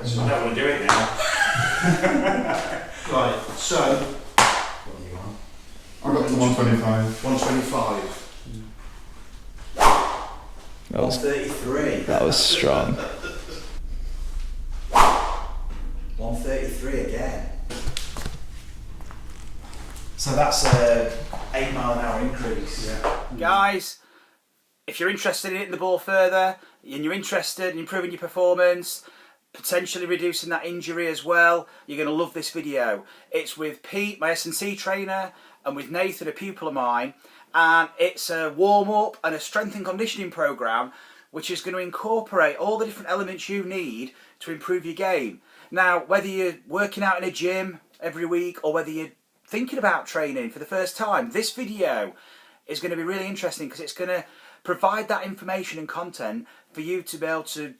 because I don't want to do it now. Right, so what are you on? I got to 125. 125. That was 133. That was strong. 133 again. So that's a 8 mile an hour increase. Yeah. Guys, if you're interested in hitting the ball further and you're interested in improving your performance, potentially reducing that injury as well, you're going to love this video. It's with Pete, my S&C trainer, and with Nathan, a pupil of mine, and it's a warm-up and a strength and conditioning program which is going to incorporate all the different elements you need to improve your game. Now, whether you're working out in a gym every week or whether you're thinking about training for the first time, this video is going to be really interesting because it's going to provide that information and content for you to be able to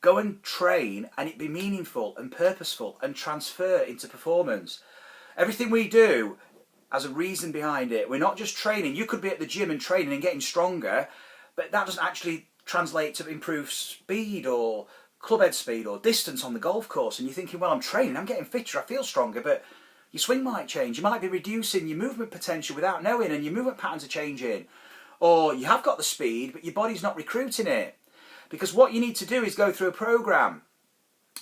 go and train and it be meaningful and purposeful and transfer into performance. Everything we do has a reason behind it. We're not just training. You could be at the gym and training and getting stronger, but that doesn't actually translate to improved speed or club head speed or distance on the golf course. And you're thinking, well, I'm training, I'm getting fitter, I feel stronger, but your swing might change. You might be reducing your movement potential without knowing, and your movement patterns are changing. Or you have got the speed, but your body's not recruiting it. Because what you need to do is go through a program.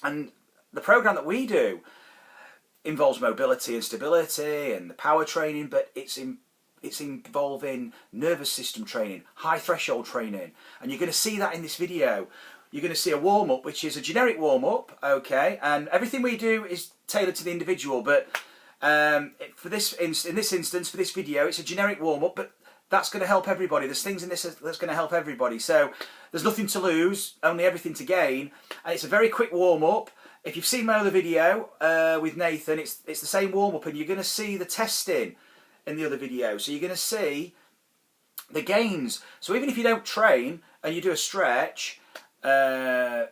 And the program that we do involves mobility and stability and the power training, but it's involving nervous system training, high threshold training. And you're going to see that in this video. You're going to see a warm-up, which is a generic warm-up, okay? And everything we do is tailored to the individual, but in this instance, for this video, it's a generic warm-up, but that's going to help everybody. There's things in this that's going to help everybody. So there's nothing to lose, only everything to gain. And it's a very quick warm-up. If you've seen my other video with Nathan, it's the same warm-up, and you're going to see the testing in the other video. So you're going to see the gains. So even if you don't train and you do a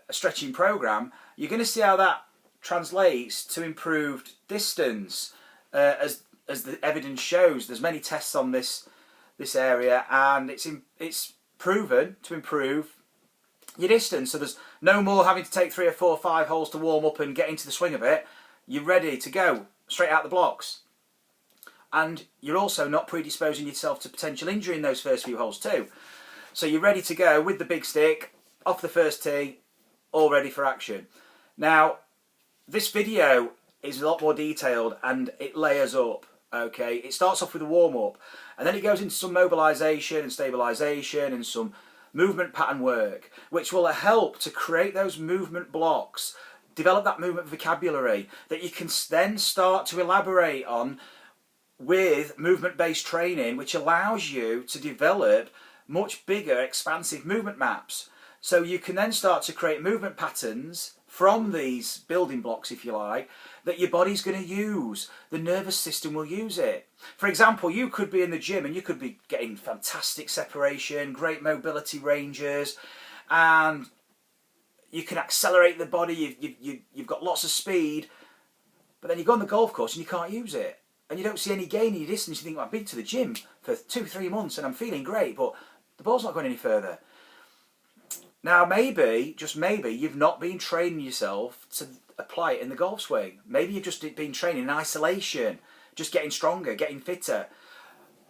stretching program, you're going to see how that translates to improved distance. As the evidence shows, there's many tests on this area, and it's proven to improve your distance. So there's no more having to take 3 or 4 or 5 holes to warm up and get into the swing of it. You're ready to go straight out the blocks, and you're also not predisposing yourself to potential injury in those first few holes too. So you're ready to go with the big stick off the first tee, all ready for action. Now, this video is a lot more detailed and it layers up. Okay, it starts off with a warm-up, and then it goes into some mobilisation and stabilisation and some movement pattern work, which will help to create those movement blocks, develop that movement vocabulary that you can then start to elaborate on with movement-based training, which allows you to develop much bigger, expansive movement maps. So you can then start to create movement patterns from these building blocks, if you like, that your body's going to use. The nervous system will use it. For example, you could be in the gym and you could be getting fantastic separation, great mobility ranges, and you can accelerate the body, you've got lots of speed, but then you go on the golf course and you can't use it. And you don't see any gain in your distance. You think, well, I've been to the gym for 2-3 months and I'm feeling great, but the ball's not going any further. Now, maybe, just maybe, you've not been training yourself to apply it in the golf swing. Maybe you've just been training in isolation, just getting stronger, getting fitter.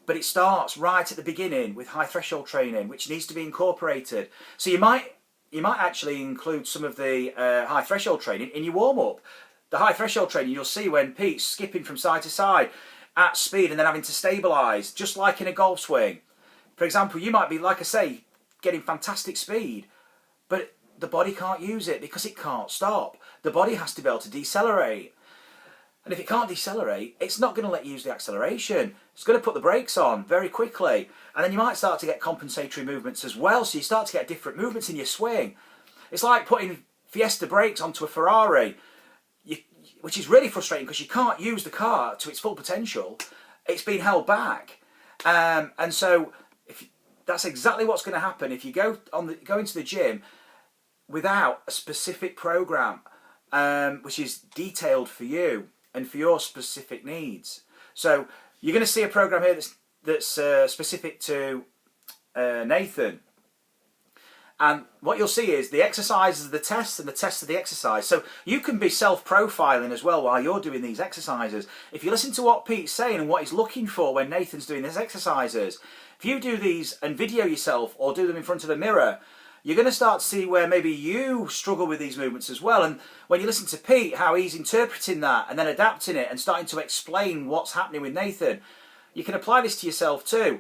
But it starts right at the beginning with high threshold training, which needs to be incorporated. So you might actually include some of the high threshold training in your warm-up. The high threshold training you'll see when Pete's skipping from side to side at speed and then having to stabilise, just like in a golf swing. For example, you might be, like I say, getting fantastic speed, but the body can't use it because it can't stop. The body has to be able to decelerate. And if it can't decelerate, it's not going to let you use the acceleration. It's going to put the brakes on very quickly. And then you might start to get compensatory movements as well, so you start to get different movements in your swing. It's like putting Fiesta brakes onto a Ferrari, which is really frustrating because you can't use the car to its full potential. It's been held back. And so that's exactly what's going to happen if you go into the gym without a specific program, which is detailed for you and for your specific needs. So you're going to see a program here that's specific to Nathan, And what you'll see is the exercises are the tests and the tests are the exercise. So you can be self-profiling as well while you're doing these exercises. If you listen to what Pete's saying and what he's looking for when Nathan's doing these exercises, if you do these and video yourself or do them in front of a mirror, you're going to start to see where maybe you struggle with these movements as well. And when you listen to Pete, how he's interpreting that and then adapting it and starting to explain what's happening with Nathan, you can apply this to yourself too.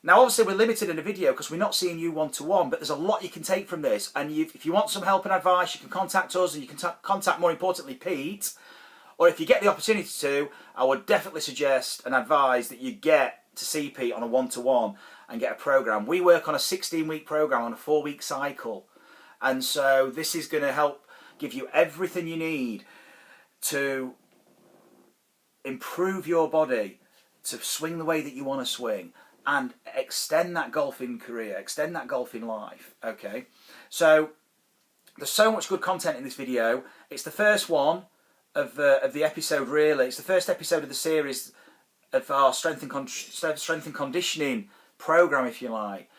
Now, obviously, we're limited in the video because we're not seeing you one-to-one, but there's a lot you can take from this. And if you want some help and advice, you can contact us, and you can contact, more importantly, Pete. Or if you get the opportunity to, I would definitely suggest and advise that you get to see Pete on a one-to-one and get a program. We work on a 16-week program on a 4-week cycle. And so this is going to help give you everything you need to improve your body, to swing the way that you want to swing, and extend that golfing career, extend that golfing life. Okay, so there's so much good content in this video. It's the first one of the episode, really. It's the first episode of the series of our strength and conditioning program, if you like.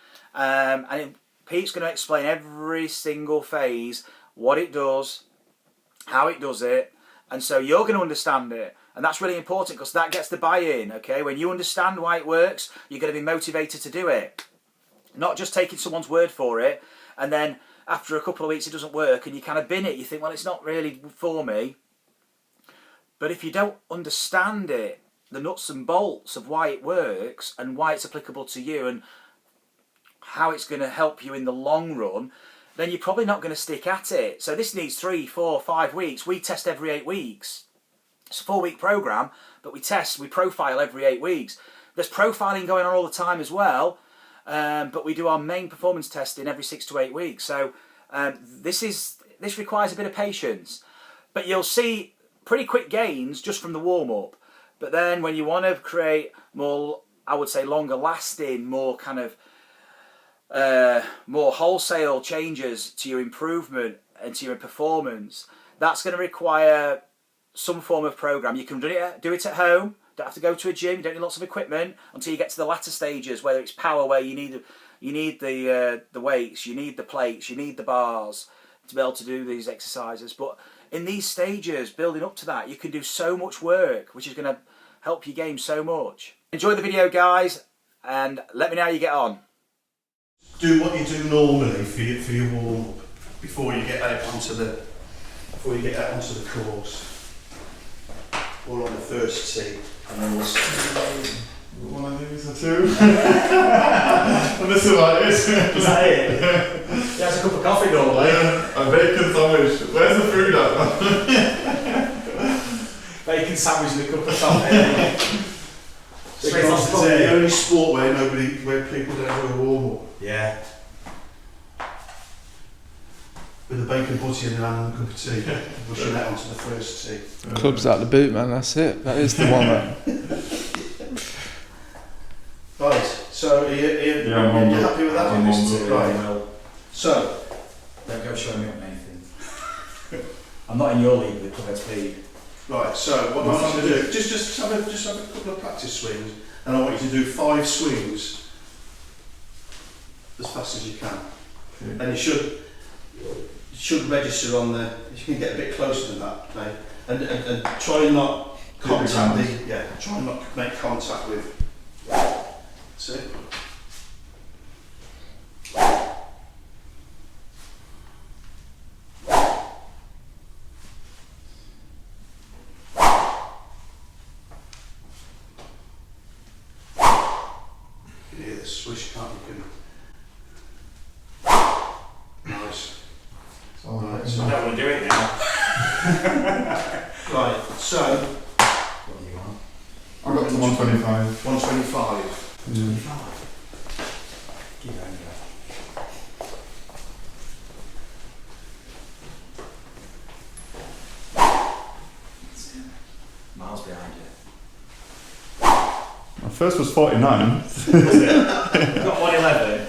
Pete's going to explain every single phase, what it does, how it does it, and so you're going to understand it. And that's really important because that gets the buy-in, okay? When you understand why it works, you're going to be motivated to do it. Not just taking someone's word for it, and then after a couple of weeks it doesn't work, and you kind of bin it. You think, well, it's not really for me. But if you don't understand it, the nuts and bolts of why it works, and why it's applicable to you, and how it's going to help you in the long run, then you're probably not going to stick at it. So this needs 3, 4, 5 weeks. We test every 8 weeks. It's a 4-week program, but we profile every 8 weeks. There's profiling going on all the time as well, but we do our main performance testing every 6 to 8 weeks. So this requires a bit of patience, but you'll see pretty quick gains just from the warm-up. But then when you want to create more, I would say, longer lasting, more kind of more wholesale changes to your improvement and to your performance, that's going to require some form of program. You can do it at home. Don't have to go to a gym. You don't need lots of equipment until you get to the latter stages, whether it's power, where you need the weights, you need the plates, you need the bars to be able to do these exercises. But in these stages, building up to that, you can do so much work, which is going to help you game so much. Enjoy the video, guys, and let me know how you get on. Do what you do normally for your warm up before you get out onto the course. Or on the first tee, and then we'll see. One of these or two. And this is what it is. Is that it? Yeah, it's a cup of coffee normally. A bacon sandwich. Where's the food at? Bacon sandwich and a cup of coffee. Straight off the the tee. only sport where people don't do a warm up. Yeah. With a bacon butty in the hand and a cup of tea, rushing out onto the first tee. Club's out the boot, man, that's it. That is the one that... Right, so are you happy with that? I'm on board. Right. So, Don't go showing me up, Nathan. I'm not in your league with Club Speed. right, so what I want you to do, just have a couple of practice swings, and I want you to do 5 swings as fast as you can. Okay. And you should register on the, you can get a bit closer than that, mate. And try and not contact try and not make contact with. That's it. You can hear the swish, can't you? Nice. Alright, So- I don't want to do it now. Right, so What do you want? I got to 125. 125. Yeah. Keep going, go. Miles behind you. My first was 49. Was it? We've got 111.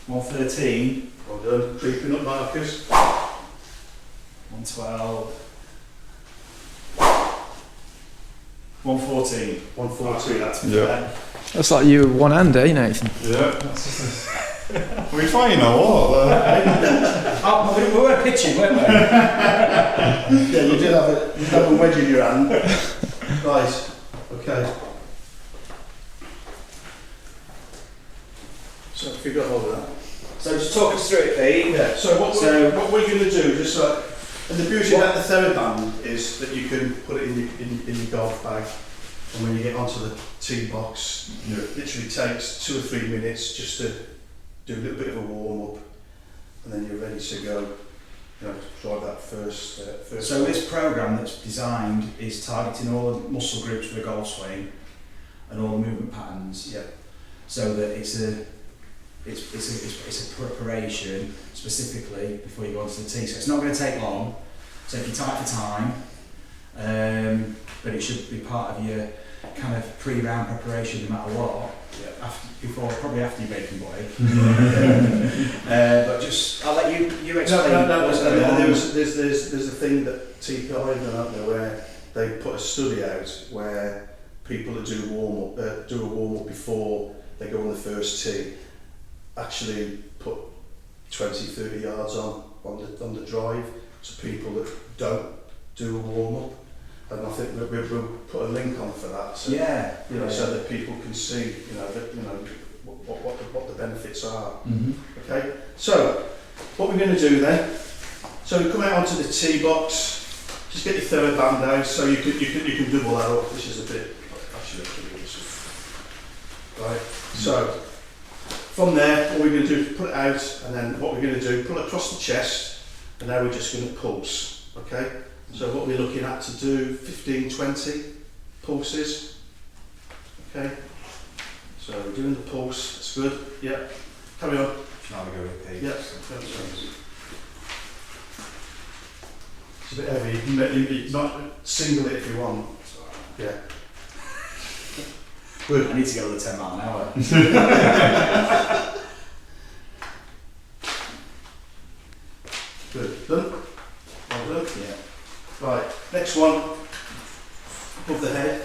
113. Well done. Creeping up, Marcus. 112. 114. 114. That's Yeah. fair. That's like you with one hand, eh, Nathan? Yeah, that's just Are we trying or what? Oh, we were pitching, weren't we? Yeah, you did have a wedge in your hand. Right, okay. So if you got hold of that. So just talk us through it, Pete. Yeah, so what we're going to do, just like, and the beauty about the TheraBand is that you can put it in your golf bag, and when you get onto the tee box, it literally takes 2 or 3 minutes just to do a little bit of a warm up, and then you're ready to go. You know, drive that first. So this program that's designed is targeting all the muscle groups for the golf swing and all the movement patterns. Yeah. So that it's a preparation specifically before you go onto the tee. So it's not going to take long. So if you're tight for time, but it should be part of your kind of pre-round preparation no matter what. Yeah. Probably after your bacon boy. But just, I'll let you explain. No. There's a thing that TPI have done out there where they put a study out where people that do a warm up before they go on the first tee actually put 20-30 yards on the drive to people that don't do a warm up. And I think we'll put a link on for that, so so that people can see, what the benefits are. Mm-hmm. Okay. So what we're going to do then? So we come out onto the tee box. Just get your TheraBand out, so you can double that up. This is a bit actually right. So from there, what we're going to do is put it out, and then what we're going to do, pull it across the chest, and now we're just going to pulse. Okay. So what we're looking at to do 15-20 pulses. Okay. So we're doing the pulse. That's good. Yeah. Carry on. Shall we go with Pete? Yeah. It's a bit heavy. You not single it if you want. Yeah. Good. I need to go with the 10 mile an hour. Good. Done? Well done. Yeah. Right, next one, above the head.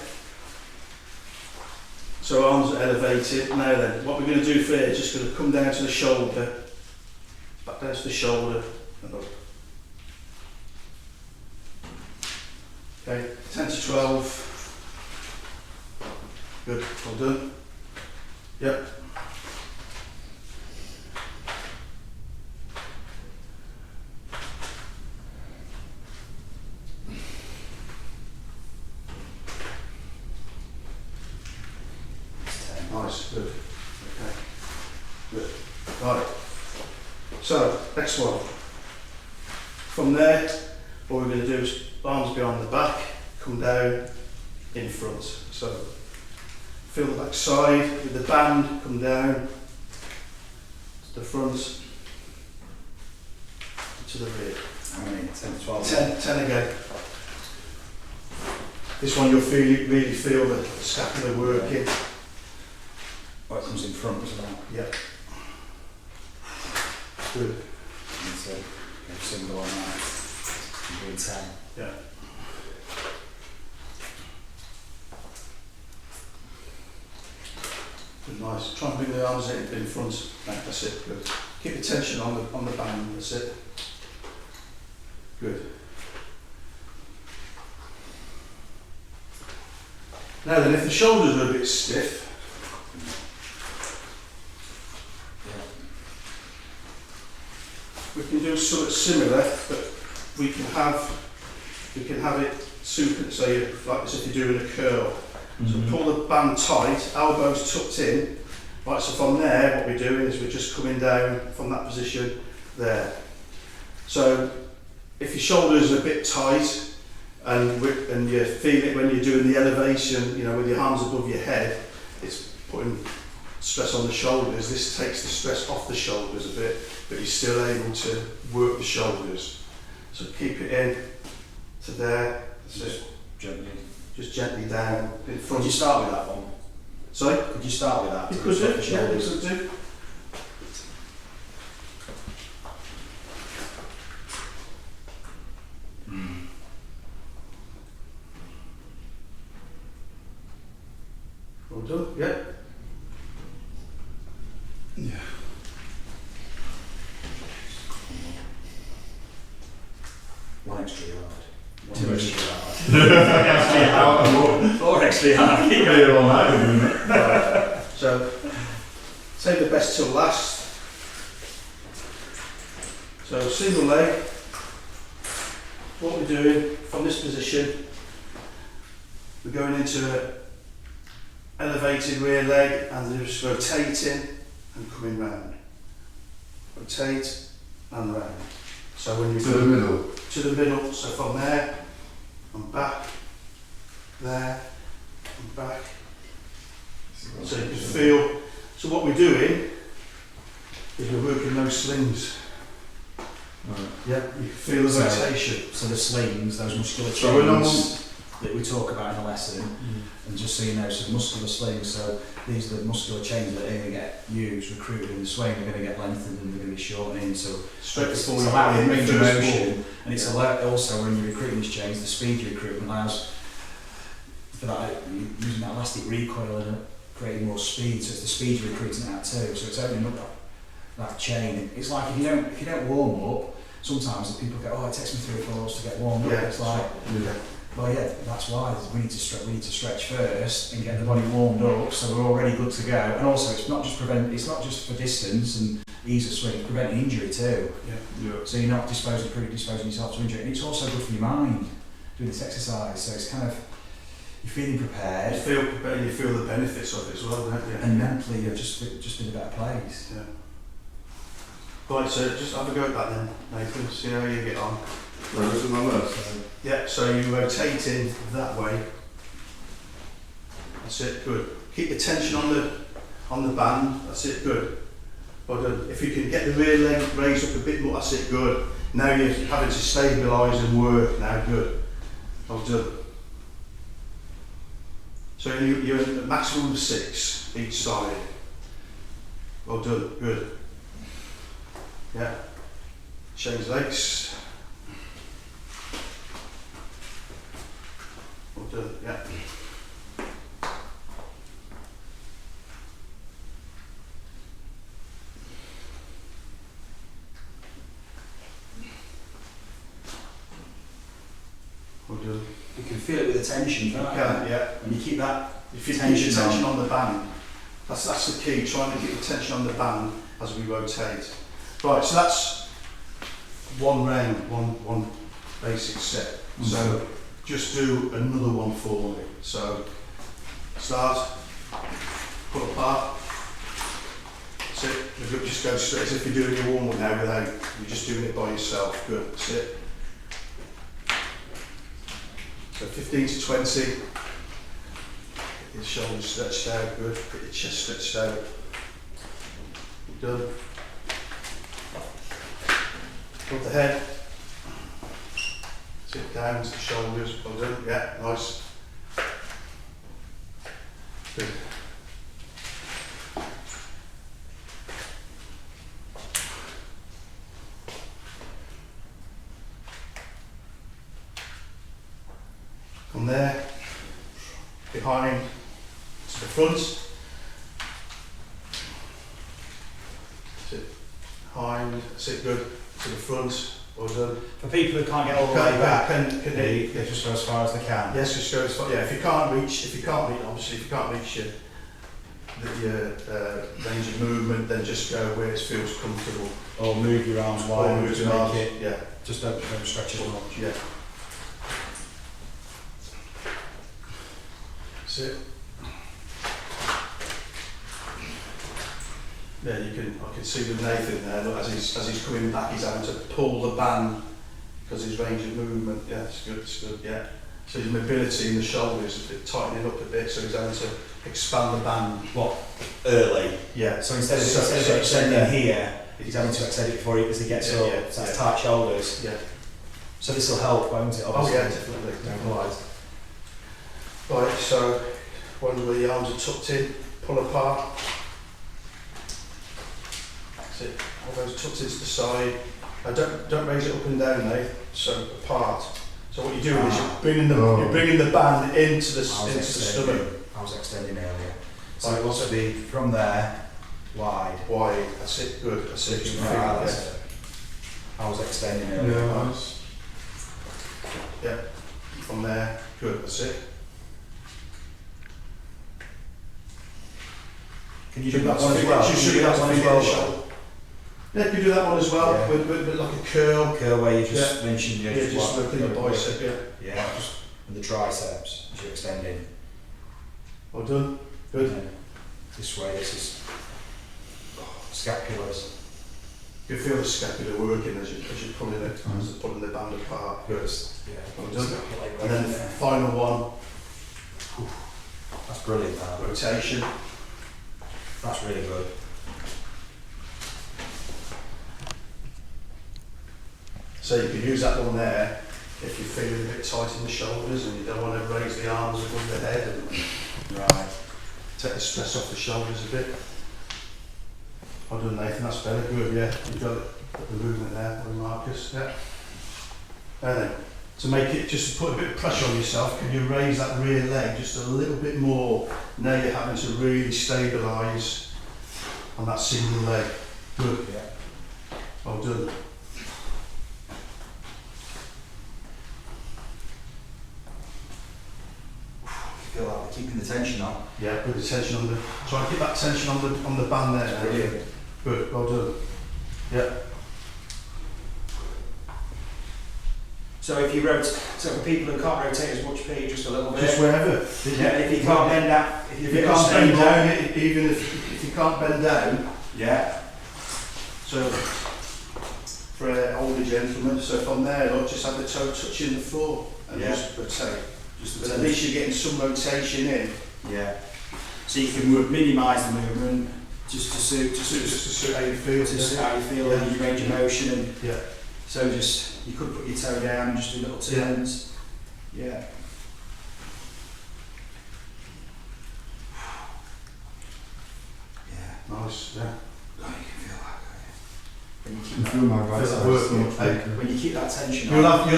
So arms are elevated. Now then, what we're going to do for here is just going to come down to the shoulder, back down to the shoulder, and up. Okay, 10 to 12. Good, well done. Yep. Nice, good. Okay, good. Right. So, next one. From there, what we're going to do is arms behind the back, come down in front. So, feel the back side with the band, come down to the front, to the rear. How many? 10 to 12? 10 again. This one you'll really feel the scapula working. Oh, it comes in front as well. Yeah. Good. And so go single on that. And doing 10. Yeah. Good, nice. Try and bring the arms in front. Right, that's it. Good. Keep the tension on the band. That's it. Good. Now then, if the shoulders are a bit stiff, we can do something similar, but we can have it super, say like this if you're doing a curl. So pull the band tight, elbows tucked in. Right, so from there what we're doing is we're just coming down from that position there. So if your shoulders are a bit tight and you feel it when you're doing the elevation, with your hands above your head, it's putting stress on the shoulders. This takes the stress off the shoulders a bit, but you're still able to work the shoulders. So keep it in to there. Just gently down in front. Could you start with that one? Sorry? Could you start with that? You could do, yeah, you could do. Well done, yeah. Yeah. Actually, out and Or extra hard. keep it all night doing it. Right. So, save the best till last. So, single leg. What we're doing from this position, we're going into an elevated rear leg and then just rotating and coming round. Rotate and round. So when you To the middle. to the middle, so from there and back, there and back. So you can feel. So what we're doing is we're working those slings. Right. Yeah, you can feel the So- rotation. So the slings, those muscular So we're not- chains that we talk about in the lesson, and just so you know, so muscular slings, so these are the muscular chains that are going to get used, recruited in the swing, they're going to get lengthened and they're going to be shortened, so Straight it's before you allowing hit the range of first motion, ball. and it's also when you're recruiting these chains, the speed you recruit allows for that, using that elastic recoil and creating more speed, so it's the speed you're recruiting out too, so it's opening up that chain. It's like if you don't warm up, sometimes people go, oh, it takes me 3 or 4 hours to get warmed up. Yeah. It's like, Yeah. well, yeah, that's why we need to stretch first and get the body warmed up, so we're already good to go. And also, it's not just for distance and ease of swing, it's preventing injury too. Yeah. So you're not predisposing yourself to injury, and it's also good for your mind doing this exercise. So it's kind of you're feeling prepared, You feel prepared, you feel the benefits of it as well, don't you? and mentally you're just in a better place. Yeah. Right, so just have a go at that then, Nathan, see how you get on. Right, this is my list. Yeah, so you're rotating that way. That's it, good. Keep the tension on the band, that's it, good. Well done. If you can get the rear leg raised up a bit more, that's it, good. Now you're having to stabilise and work, now good. Well done. So you're at a maximum of 6 each side. Well done, good. Yeah. Change legs. Well done, yeah. Well done. You can feel it with the tension, can't you? Yeah. And you keep that If you keep the tension on the band, that's the key, trying to keep the tension on the band as we rotate. Right, so that's one round, one basic set. So just do another one for me. So start, pull apart. That's it. The grip just goes straight as if you're doing your warm up now without, you're just doing it by yourself. Good, that's it. So 15 to 20. Get your shoulders stretched out, good. Get your chest stretched out. Done. Put the head. Sit down to the shoulders. Well done. Yeah, nice. Good. From there, behind to the front. Sit behind, sit good to the front. Well done. For people who can't get all the way back, they yeah, just go as far as they can. yes, just go as far. Yeah, if you can't reach, obviously, if you can't reach your range of movement, then just go where it feels comfortable. Or move your arms Or wide, move just your make arms. it, Yeah, just don't stretch as much. yeah. That's it. Yeah, I can see with Nathan there, look, as he's coming back, he's having to pull the band because his range of movement, yeah, it's good, yeah. So his mobility in the shoulders is a bit tightening up a bit, so he's having to expand the band. What? Early. Yeah. So instead of extending here, he's having to extend it before as he gets Yeah, up. yeah, So that's yeah. tight shoulders. Yeah. So this will help, won't it? Oh Obviously. yeah, definitely. Otherwise. Right, so one where the arms are tucked in, pull apart. That's it. All those tucked into the side. Don't raise it up and down, Nate. So apart. So what you're doing is you're bringing the band into the stomach. I was extending earlier. So it wants to be from there, wide. Wide. That's it. Good. That's it. You can feel Right, it, that's it. I was extending earlier. Yeah, nice. yeah. From there. Good, that's it. Can you do that one as well? You should do that one as well. Yeah, you can do that one as well, Yeah. with like a curl. Curl where you just mentioned, Yeah, just working the bicep, yeah. Yeah, just with the triceps as you're extending. Well done. Good. And then this way, this is scapulars. You feel the scapula working as you're pulling it, as you're pulling the band apart. Good. Yeah. Well done. And then the final one, That's brilliant. That. rotation. That's really good. So you could use that one there if you're feeling a bit tight in the shoulders and you don't want to raise the arms above the head and Right. take the stress off the shoulders a bit. Well done, Nathan, that's very good, yeah. You've got the movement there, Marcus, yeah. And then, to make it, just to put a bit of pressure on yourself, can you raise that rear leg just a little bit more? Now you're having to really stabilise on that single leg. Good. Yeah. Well done. Feel like we're keeping the tension on. Yeah, put the tension on the. Try and keep that tension on the band there. Brilliant. Good, well done. Yeah. So if you rotate, so for people who can't rotate as much, Pete, just a little bit. Just wherever. Yeah, if you can't bend down, If you can't bend down, even if you can't bend down. Yeah. So for an older gentleman, so from there, look, just have the toe touching the floor and Yeah. just rotate. Just But at least you're getting some rotation in. Yeah. So you can minimise the movement just to suit how you feel. to suit how you feel Yeah. and your range of motion, and Yeah. so just you could put your toe down and just do little turns. Yeah. Yeah. Nice. Yeah. Oh, you can feel that, can't you? When you I keep can that, feel my right Feel that side work, so much yeah. better. when you keep that tension You'll on.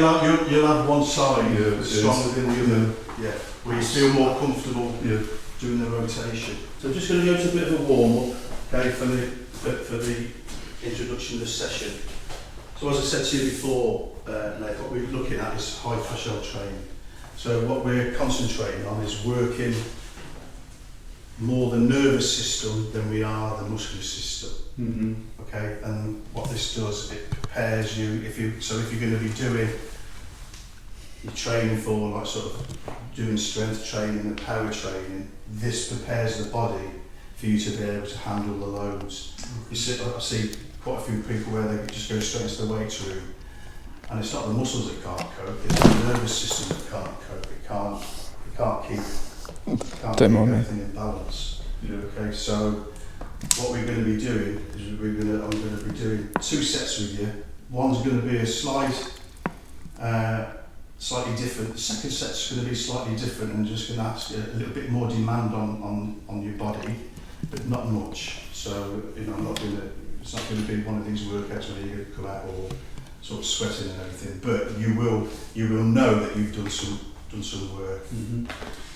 have one side Yeah, that's it stronger is. than the other. Yeah. Where you feel more comfortable Yeah. doing the rotation. So I'm just going to go to a bit of a warm up, okay, for the introduction of the session. So as I said to you before, Nate, what we're looking at is high threshold training. So what we're concentrating on is working more the nervous system than we are the muscular system. Mm-hmm. Okay, and what this does, it prepares you. If you're going to be doing your training for like sort of doing strength training and power training, this prepares the body for you to be able to handle the loads. You see, I see quite a few people where they just go straight into the weight room, and it's not the muscles that can't cope; it's the nervous system that can't cope. It can't keep everything in balance. Yeah. Okay, so what we're going to be doing is I'm going to be doing 2 sets with you. One's going to be a slightly different. The second set's going to be slightly different and just going to ask you a little bit more demand on your body, but not much. So I'm not going to. It's not going to be one of these workouts where you're going to come out all sort of sweating and everything. But you will know that you've done some work. Mm-hmm.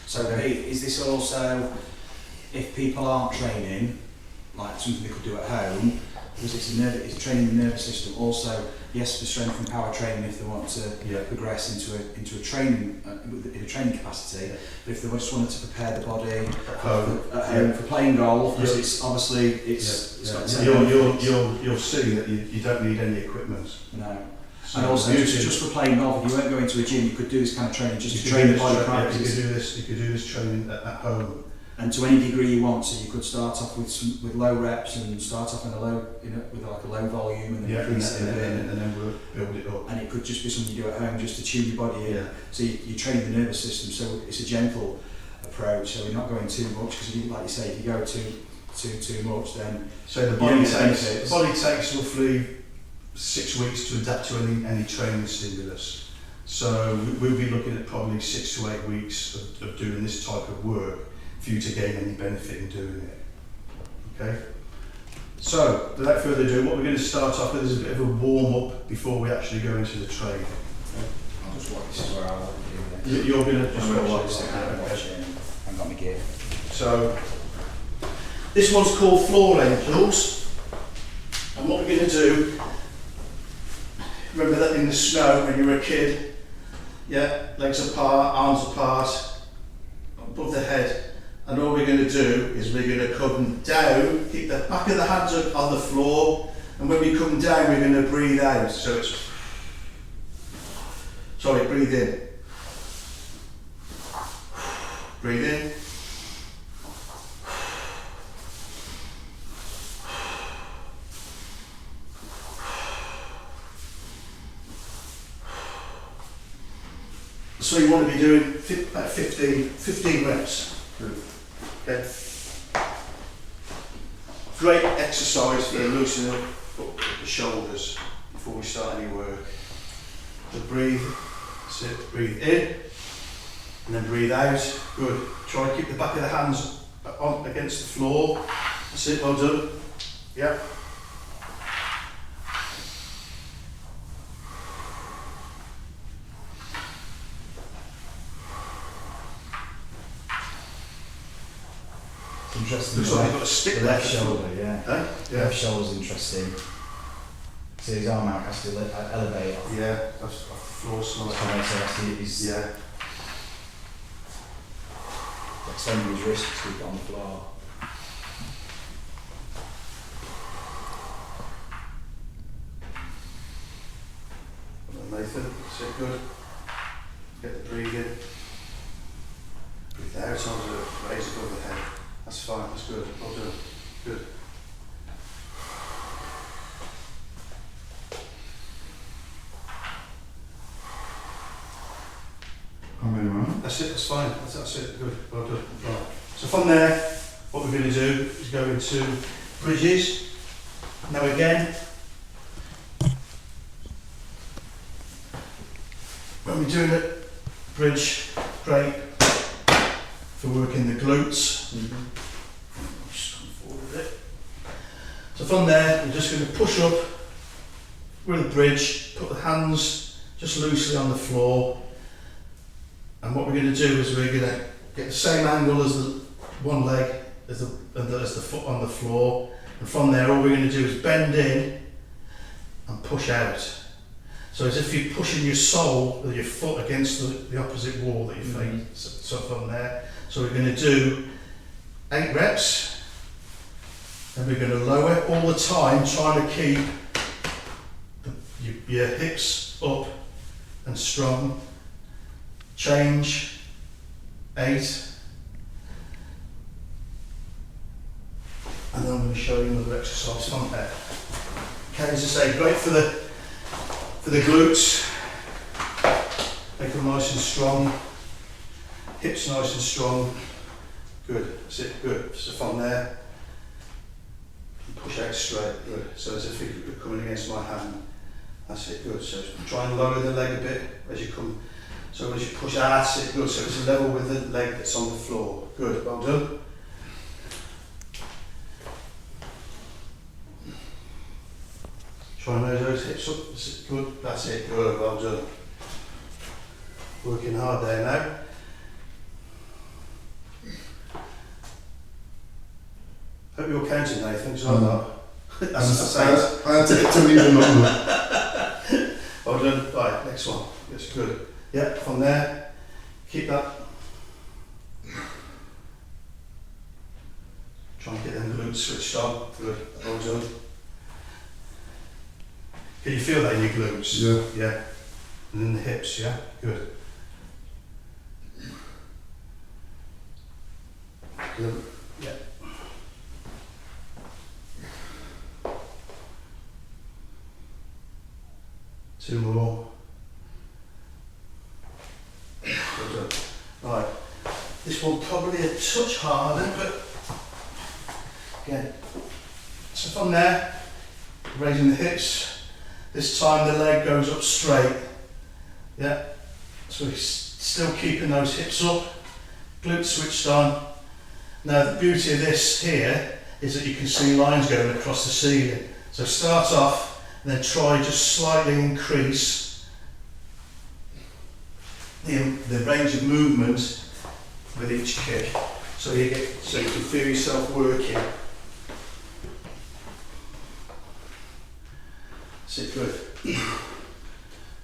So Pete, is this also, if people aren't training, like something they could do at home, because it's training the nervous system. Also, yes, for strength and power training if they want to progress into a training in a training capacity. Yeah. But if they just wanted to prepare the body At home. for playing golf, because Yeah. it's obviously it's got Yeah. to You'll see that you don't need any equipment. no. So And also, you just for playing golf, if you weren't going to a gym, you could do this kind of training just you to could train do the this body tra- yeah, practice. you could do this training at home. And to any degree you want, so you could start off with low reps and start off in with like a low volume and then increase it a bit. And then we'll build it up. And it could just be something you do at home just to tune your body in. Yeah. So you train the nervous system, so it's a gentle approach, so we're not going too much, because like you say, if you go too much, then So the body takes roughly 6 weeks to adapt to any training stimulus. So we'll be looking at probably 6 to 8 weeks of doing this type of work for you to gain any benefit in doing it. Okay? So, without further ado, what we're going to start off with is a bit of a warm-up before we actually go into the training. I'll just watch. This is where I want to do this. You're going to I'm going to watch this. it and watch it. I've got my gear. So, this one's called floor angels. And what we're going to do, remember that in the snow when you were a kid, Yeah, legs apart, arms apart, above the head. And all we're going to do is we're going to come down, keep the back of the hands up on the floor, and when we come down we're going to breathe out. So it's, sorry, breathe in. Breathe in. So you want to be doing about 15 reps. Okay. Great exercise for loosening up the shoulders before we start any work. So breathe, that's it, breathe in, and then breathe out. Good. Try and keep the back of the hands on against the floor. That's it, well done. Yeah. Interesting. Looks like you've got a stick the left there. shoulder, yeah. Eh? The left shoulder's interesting. So his arm out has to elevate off Yeah, that's off the floor slightly. so that's his Yeah. extending his wrist to keep it on the floor. Well, Nathan, sit good. Get the breathing. Breathe out onto the raise above the head. That's fine, that's good. Well done. Good. How many more? That's it, that's fine. That's it, good. Well done. Right. So from there, what we're going to do is go into bridges. Now again, when we're doing a bridge, great for working the glutes. Just come forward a bit. So from there, we're just going to push up with a bridge, put the hands just loosely on the floor. And what we're going to do is we're going to get the same angle as the one leg as the foot on the floor. And from there, all we're going to do is bend in and push out. So as if you're pushing your sole with your foot against the opposite wall that you face. So from there, so we're going to do 8 reps, and we're going to lower all the time, trying to keep your hips up and strong. Change, 8, and then I'm going to show you another exercise from there. Okay, as I say, great for the glutes, make them nice and strong, hips nice and strong, good, that's it, good. So from there, push out straight, good. So as if you're coming against my hand, that's it, good. So try and lower the leg a bit as you come. So as you push out, that's it, good. So it's level with the leg that's on the floor. Good, well done. Try and raise those hips up, that's it, good. That's it, good, well done. Working hard there now. Hope you're counting, Nathan, because I'm not. That's the same. I had to tell you the number. Well done. Right, next one. That's good. Yep, from there, keep that. Try and get them glutes switched on. Good, well done. Can you feel that in your glutes? Yeah. Yeah. And then the hips, yeah? Good. Good. Yeah. Two more. Well done. Right. This one probably a touch harder, but again. So from there, raising the hips. This time the leg goes up straight. Yeah. So we're still keeping those hips up. Glutes switched on. Now the beauty of this here is that you can see lines going across the ceiling. So start off and then try just slightly increase the range of movement with each kick. So you can feel yourself working. Sit good.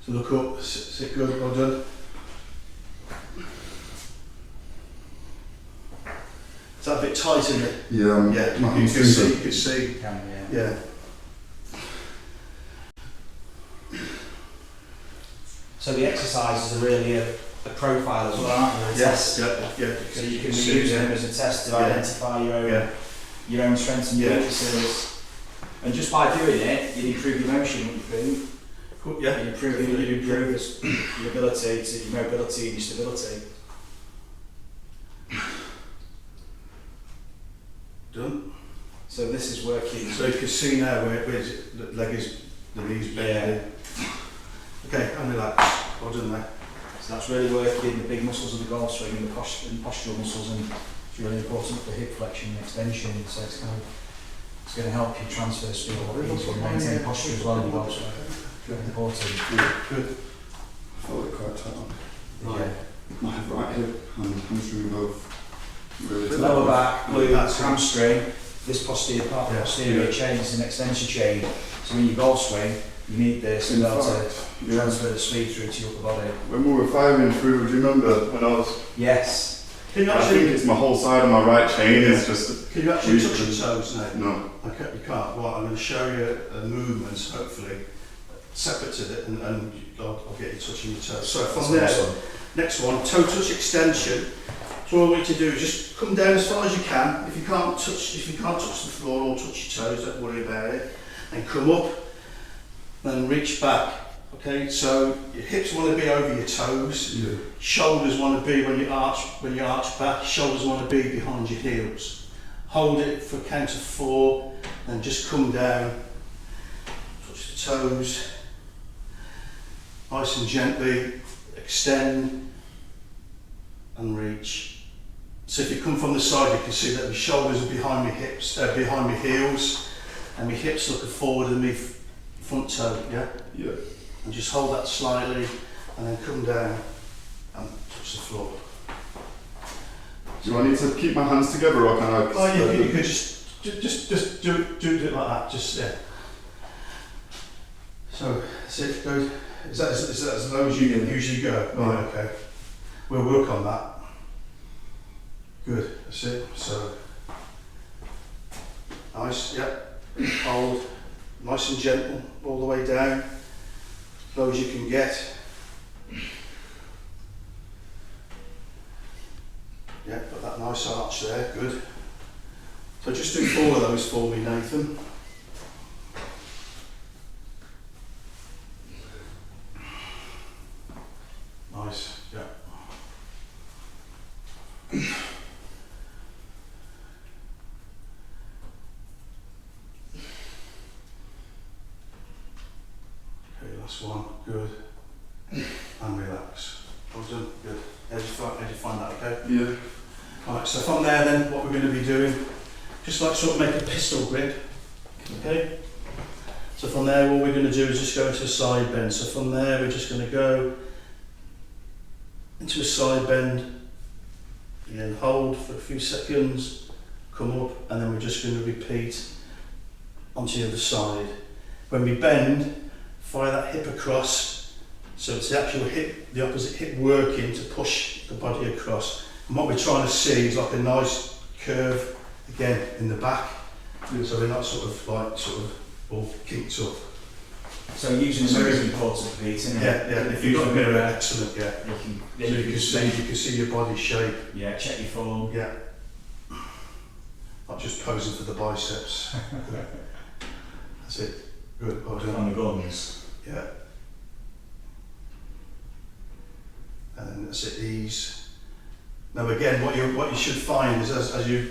So look up, sit good, well done. tighten it. Yeah, Yeah, my you can see. You can You see. can, yeah. Yeah. So the exercises are really a profile as well, aren't they? A test. Yeah. So you can use them as a test to Yeah. identify your own strengths and weaknesses. And just by doing it, you improve your motion, wouldn't you think? Yeah. You improve your ability, your mobility and your stability. Done. So this is working. So you can see now where the leg is, the knees bending. Okay, and relax. Well done there. So that's really working the big muscles of the golf swing and the postural muscles, and it's really important for hip flexion and extension. So it's going to help you transfer speed and maintain posture as well in the golf swing. Very important. Good. I felt it quite tight on. Right. My right hip and hamstring both really tight. Lower back, glutes, Yeah. hamstring. This posterior part, Yeah. posterior chain is an extension chain. So when you golf swing, you need this to be able to transfer the speed through to your upper body. When we were firing through, do you remember when I was... Yes. Can you I think actually, it's my whole side of my right chain is just... can you actually touch your toes now? No. Okay, you can't. Well, I'm going to show you a movement, hopefully, separate to it, and I'll get you touching your toes. So from there, next one, toe touch extension. So all I want you to do is just come down as far as you can. If you can't touch the floor or touch your toes, don't worry about it. And come up, then reach back. Okay, so your hips want to be over your toes. Yeah. Shoulders want to be when you arch back. Shoulders want to be behind your heels. Hold it for a count of 4, and just come down. Touch the toes. Nice and gently extend and reach. So if you come from the side, you can see that my shoulders are behind my hips, behind my heels, and my hips looking forward and my front toe. Yeah. Yeah. And just hold that slightly, and then come down and touch the floor. Do I need to keep my hands together or can I... Oh, you could just do it like that. Just yeah. So that's it. Go. Is that as low as you can usually go? Right. Okay. We'll work on that. Good. That's it. So nice. Yep. Hold. Nice and gentle all the way down. As low as you can get. Yeah, got that nice arch there, good. So just do 4 of those for me, Nathan. Nice, yeah. Okay, last one, good. And relax. Well done, good. How did you find that, okay? Yeah. Right, so from there then, what we're going to be doing, just like sort of make a pistol grip, okay? So from there, all we're going to do is just go into a side bend. So from there, we're just going to go into a side bend, again, hold for a few seconds, come up, and then we're just going to repeat onto the other side. When we bend, fire that hip across, so it's the actual hip, the opposite hip working to push the body across. And what we're trying to see is like a nice curve, again, in the back, so we're not sort of all kicked up. So using the mirror is important, Pete, isn't it? Yeah, if you've got a mirror, excellent, yeah. You You can see your body shape. Yeah, check your form. Yeah. Not just posing for the biceps. That's it. Good, well done. On the guns. Yeah. And then that's it, ease. Now again, what you should find is as you,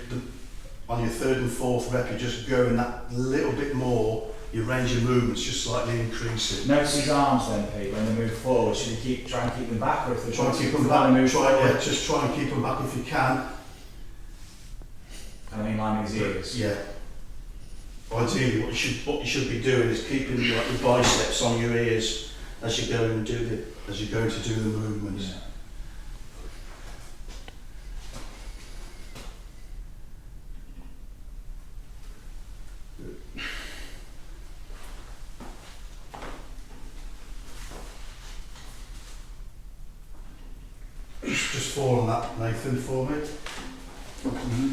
on your 3rd and 4th rep, you're just going that little bit more, your range of movement's just slightly increasing. Notice his arms then, Pete, when they move forward. Should you try and keep them back, or if they're Try and keep them forward, back, move forward? just try and keep them back if you can. And in line with his ears. Yeah. Ideally, what you should be doing is keeping your biceps on your ears as you go and do the movements. Yeah. Just fall on that, Nathan, for me.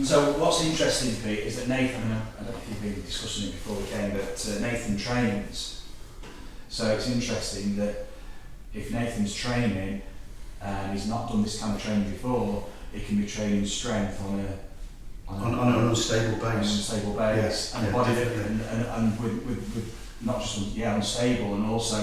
So what's interesting, Pete, is that Nathan, I don't know if you've been discussing it before we came, but Nathan trains. So it's interesting that if Nathan's training and he's not done this kind of training before, he can be training strength on an unstable base. And the body and with not just unstable, and also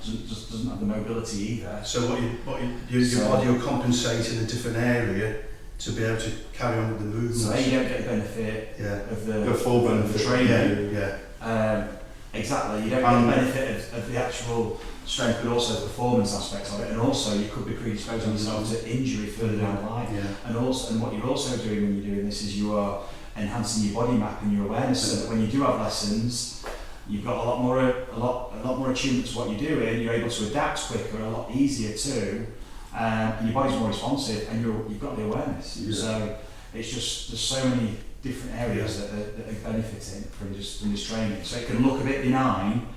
just doesn't have the mobility either. So your body will compensate in a different area to be able to carry on with the movement. So you don't get the benefit of the full benefit of the training. Yeah. Exactly. You don't get the benefit of the actual strength, but also the performance aspects of it, and also you could be predisposing yourself to injury further down the line. Yeah. And what you're also doing when you're doing this is you are enhancing your body map and your awareness, so that when you do have lessons, you've got a lot more attunement to what you're doing. You're able to adapt quicker, a lot easier too, and your body's more responsive, and you've got the awareness. Yeah. So it's just there's so many different areas that are benefiting from this training. So it can look a bit benign.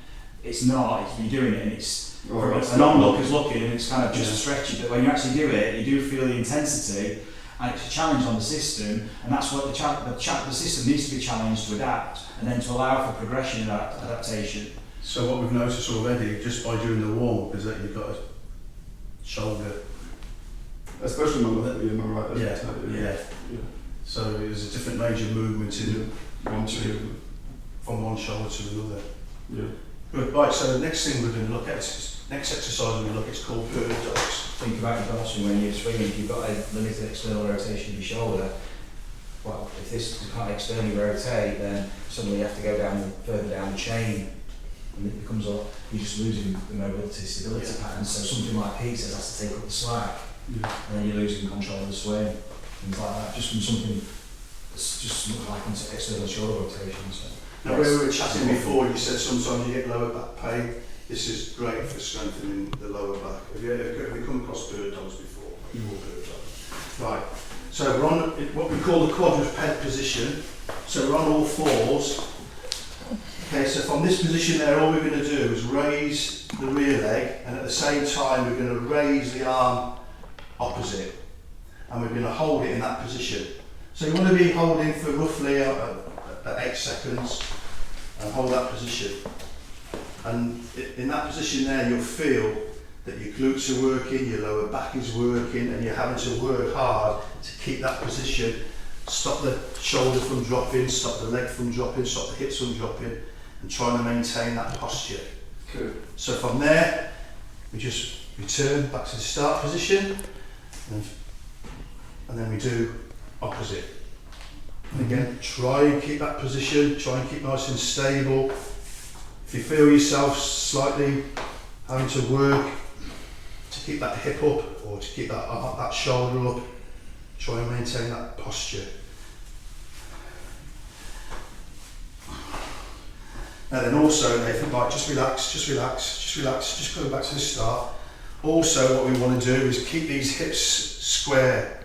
It's not. You're doing it, and it's an onlooker's looking, and it's kind of just stretchy. But when you actually do it, you do feel the intensity, and it's a challenge on the system. And that's what the system needs to be challenged to adapt, and then to allow for progression and adaptation. So what we've noticed already, just by doing the warm up, is that you've got a shoulder, especially my left, my right. Yeah. So there's a different range of movement from one shoulder to another. Yeah. Good. Right. So the next thing we're going to look at next exercise we're going to look at is called bird dogs. Think about your dorsal when you're swinging. If you've got a limited external rotation of your shoulder, well, if this can't externally rotate, then suddenly you have to go further down the chain, and it becomes you're just losing the mobility, stability patterns. So something like PEASE has to take up the slack, and then you're losing control of the swing, things like that, just from something that's just like external shoulder rotation. So. Now, when we were chatting before, you said sometimes you get lower back pain. This is great for strengthening the lower back. Have you come across bird dogs before? Bird dogs. Right. So we're on what we call the quadruped position. So we're on all fours. Okay, so from this position there, all we're going to do is raise the rear leg, and at the same time we're going to raise the arm opposite, and we're going to hold it in that position. So you want to be holding for roughly 8 seconds, and hold that position. And in that position there, you'll feel that your glutes are working, your lower back is working, and you're having to work hard to keep that position. Stop the shoulder from dropping, stop the leg from dropping, stop the hips from dropping, and trying to maintain that posture. Good. So from there, we just return back to the start position, and then we do opposite. And again, try and keep that position, try and keep nice and stable. If you feel yourself slightly having to work to keep that hip up or to keep that shoulder up, try and maintain that posture. And then also, Nathan, right, just relax, just go back to the start. Also, what we want to do is keep these hips square.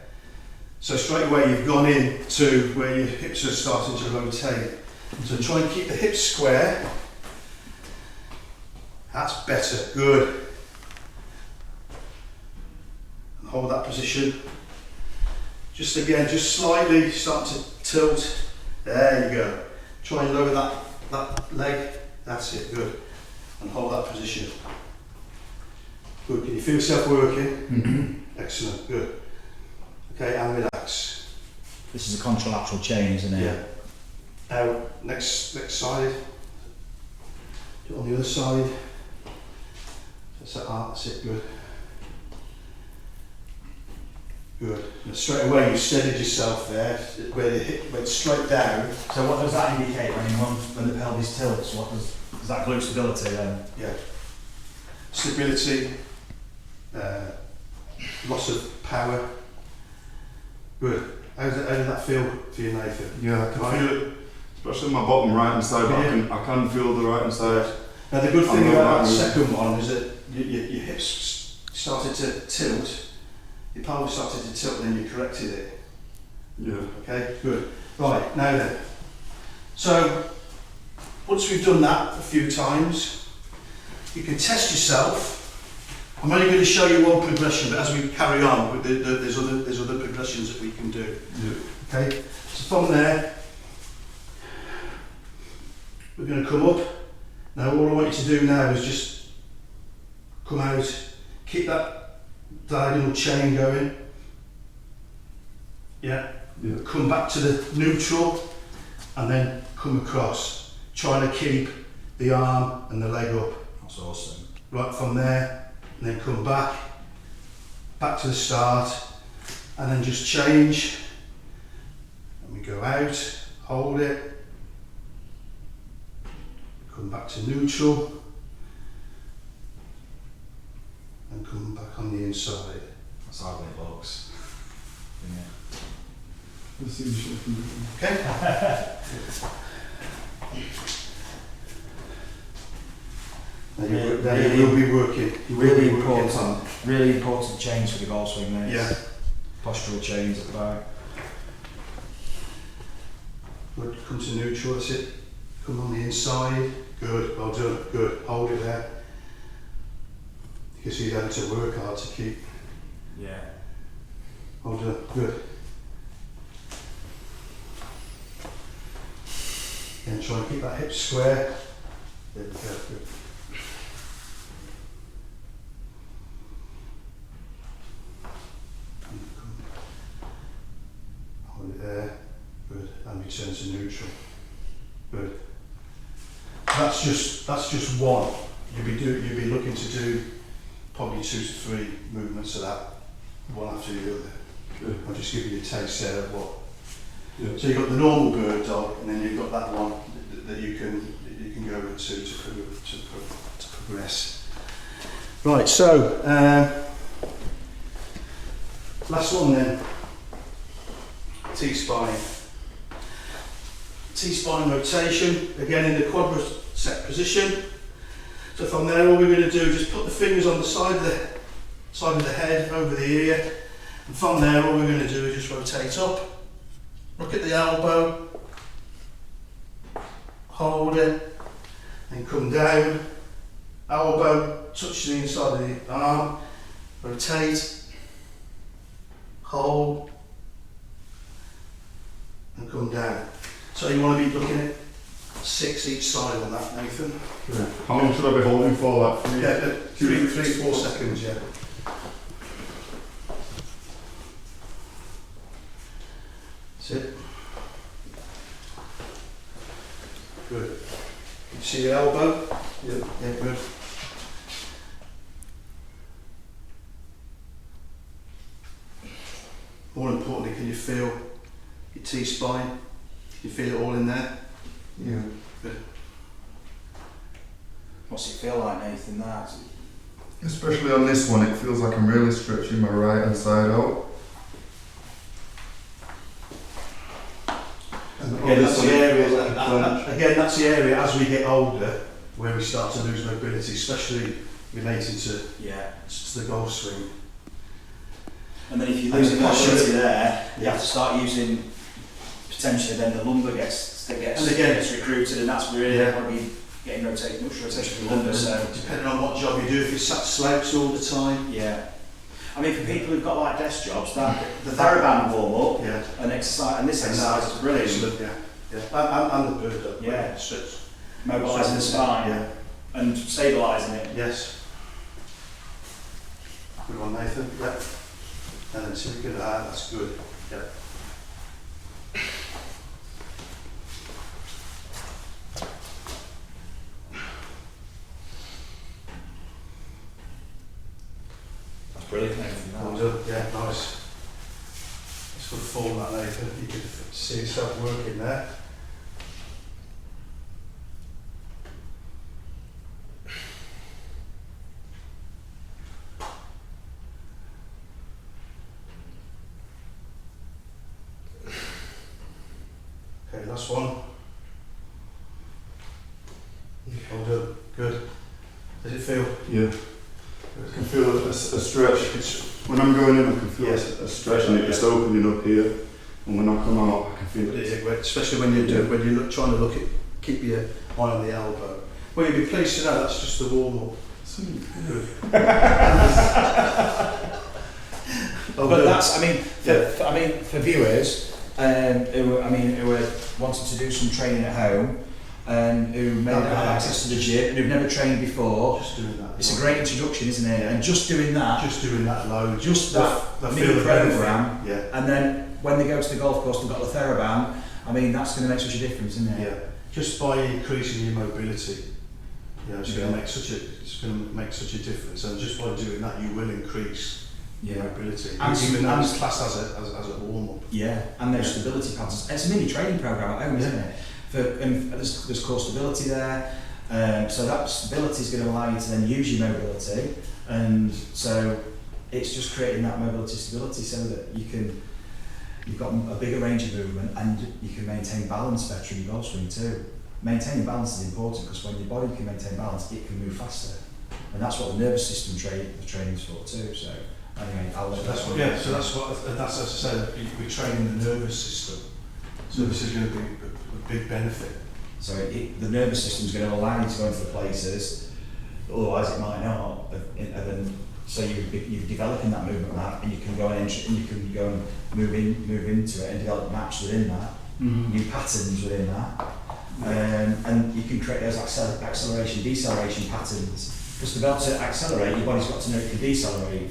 So straight away you've gone in to where your hips are starting to rotate. So try and keep the hips square. That's better, good. And hold that position. Just again, just slightly start to tilt. There you go. Try and lower that leg. That's it, good. And hold that position. Good, can you feel yourself working? Mm-hmm. Excellent, good. Okay, and relax. This is a contralateral chain, isn't it? Yeah. Now, next side. Do it on the other side. That's it, good. Good. And straight away you steadied yourself there, where the hip went straight down. So what does that indicate when the pelvis tilts? What does that glute stability then? Yeah. Stability, loss of power. Good. How did that feel for you, Nathan? Yeah, I can feel it, especially my bottom right hand side, but I can feel the right hand side. Now the good thing about that second one is that your hips started to tilt, your pelvis started to tilt, and then you corrected it. Yeah. Okay, good. Right, now then. So, once we've done that a few times, you can test yourself. I'm only going to show you one progression, but as we carry on, there's other progressions that we can do. Yeah. Okay, so from there, we're going to come up. Now all I want you to do now is just come out, keep that diagonal chain going. Yeah. Come back to the neutral and then come across, trying to keep the arm and the leg up. That's awesome. Right from there, and then come back to the start, and then just change. And we go out, hold it, come back to neutral, and come back on the inside. That's how it looks. Yeah. Let's see the shape of it. Okay? Then you will be working. Really important. Really important chains for the goal swing there. Yeah. Postural chains at the back. Good. Come to neutral. That's it. Come on the inside. Good. Well done. Good. Hold it there. You can see you having to work hard to keep. Yeah. Well done. Good. And try and keep that hip square. There we go. Good. Hold it there. Good. And return to neutral. Good. That's just one. You'll be looking to do probably 2 to 3 movements of that, one after the other. Good. I'll just give you a taste there of what. Yeah. So you've got the normal bird dog, and then you've got that one that you can go into to progress. Right. So last one then. T-spine. T-spine rotation, again in the quadricep position. So from there, all we're going to do is just put the fingers on the side of the head, over the ear, and from there, all we're going to do is just rotate up. Look at the elbow, hold it, and come down. Elbow, touch the inside of the arm, rotate, hold, and come down. So you want to be looking at 6 each side on that, Nathan. Yeah. How long should I be holding for that? Yeah, 3-4 seconds, yeah. That's it. Good. You see your elbow? Yeah. Yeah, good. More importantly, can you feel your T-spine? Can you feel it all in there? Yeah. Good. What's it feel like, Nathan? That? Especially on this one, it feels like I'm really stretching my right hand side out. Again, that's the area. Again, that's the area as we get older where we start to lose mobility, especially related to Yeah. the goal swing. And then if you And lose the the posture- mobility there, you have to start using, potentially then the lumbar gets And again- gets recruited, and that's really Yeah. going to be getting rotation of the lumbar. So Depending on what job you do, if you're sat slouched all the time, yeah. I mean, for people who've got like desk jobs, that the TheraBand warm up yeah. and exercise, and this exercise is brilliant. Excellent, yeah. Yeah. And the bird dog. Yeah. Stretch. Mobilising the spine Yeah. and stabilising it. Yes. Good one, Nathan. Yeah. And then see if we get that. That's good. Yeah. That's brilliant, Nathan. Well done. Yeah, nice. It's good form, that, Nathan. You can see yourself working there. Okay, last one. Well done. Good. Does it feel? Yeah. I can feel a stretch. When I'm going in, I can feel Yes. a stretch and it just opening up here. And when I come out, I can feel it. Especially when you're trying to keep your eye on the elbow. Well, you'd be pleased to know that's just the warm up. Good. But that's, I mean, for viewers, who are wanting to do some training at home and who may not have access to the gym and who've never trained before. Just doing that. It's a great introduction, isn't it? And just doing that load. Just that mini program. Yeah. And then when they go to the golf course, they've got the TheraBand. I mean, that's going to make such a difference, isn't it? Yeah. Just by increasing your mobility, it's going to make such a difference. And just by doing that, you will increase your mobility. And even though it's classed as a warm up. Yeah. And there's stability patterns. It's a mini training program at home, isn't it? And there's core stability there. So that stability is going to allow you to then use your mobility, and so it's just creating that mobility stability so that you've got a bigger range of movement and you can maintain balance better in your golf swing too. Maintaining balance is important because when your body can maintain balance, it can move faster, and that's what the nervous system the training's for too. So anyway, that's as I said, we're training the nervous system. So this is going to be a big benefit. So the nervous system's going to allow you to go into the places, otherwise it might not. So you're developing that movement map, and you can go and move into it and develop maps within that, new patterns within that, and you can create those acceleration, deceleration patterns. Because to be able to accelerate, your body's got to know it can decelerate.